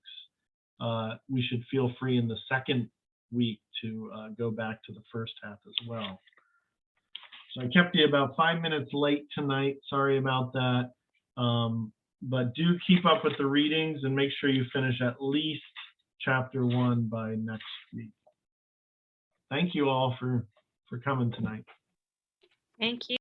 we should feel free in the second week to go back to the first half as well. So I kept you about 5 minutes late tonight. Sorry about that. But do keep up with the readings and make sure you finish at least chapter 1 by next week. Thank you all for coming tonight. Thank you.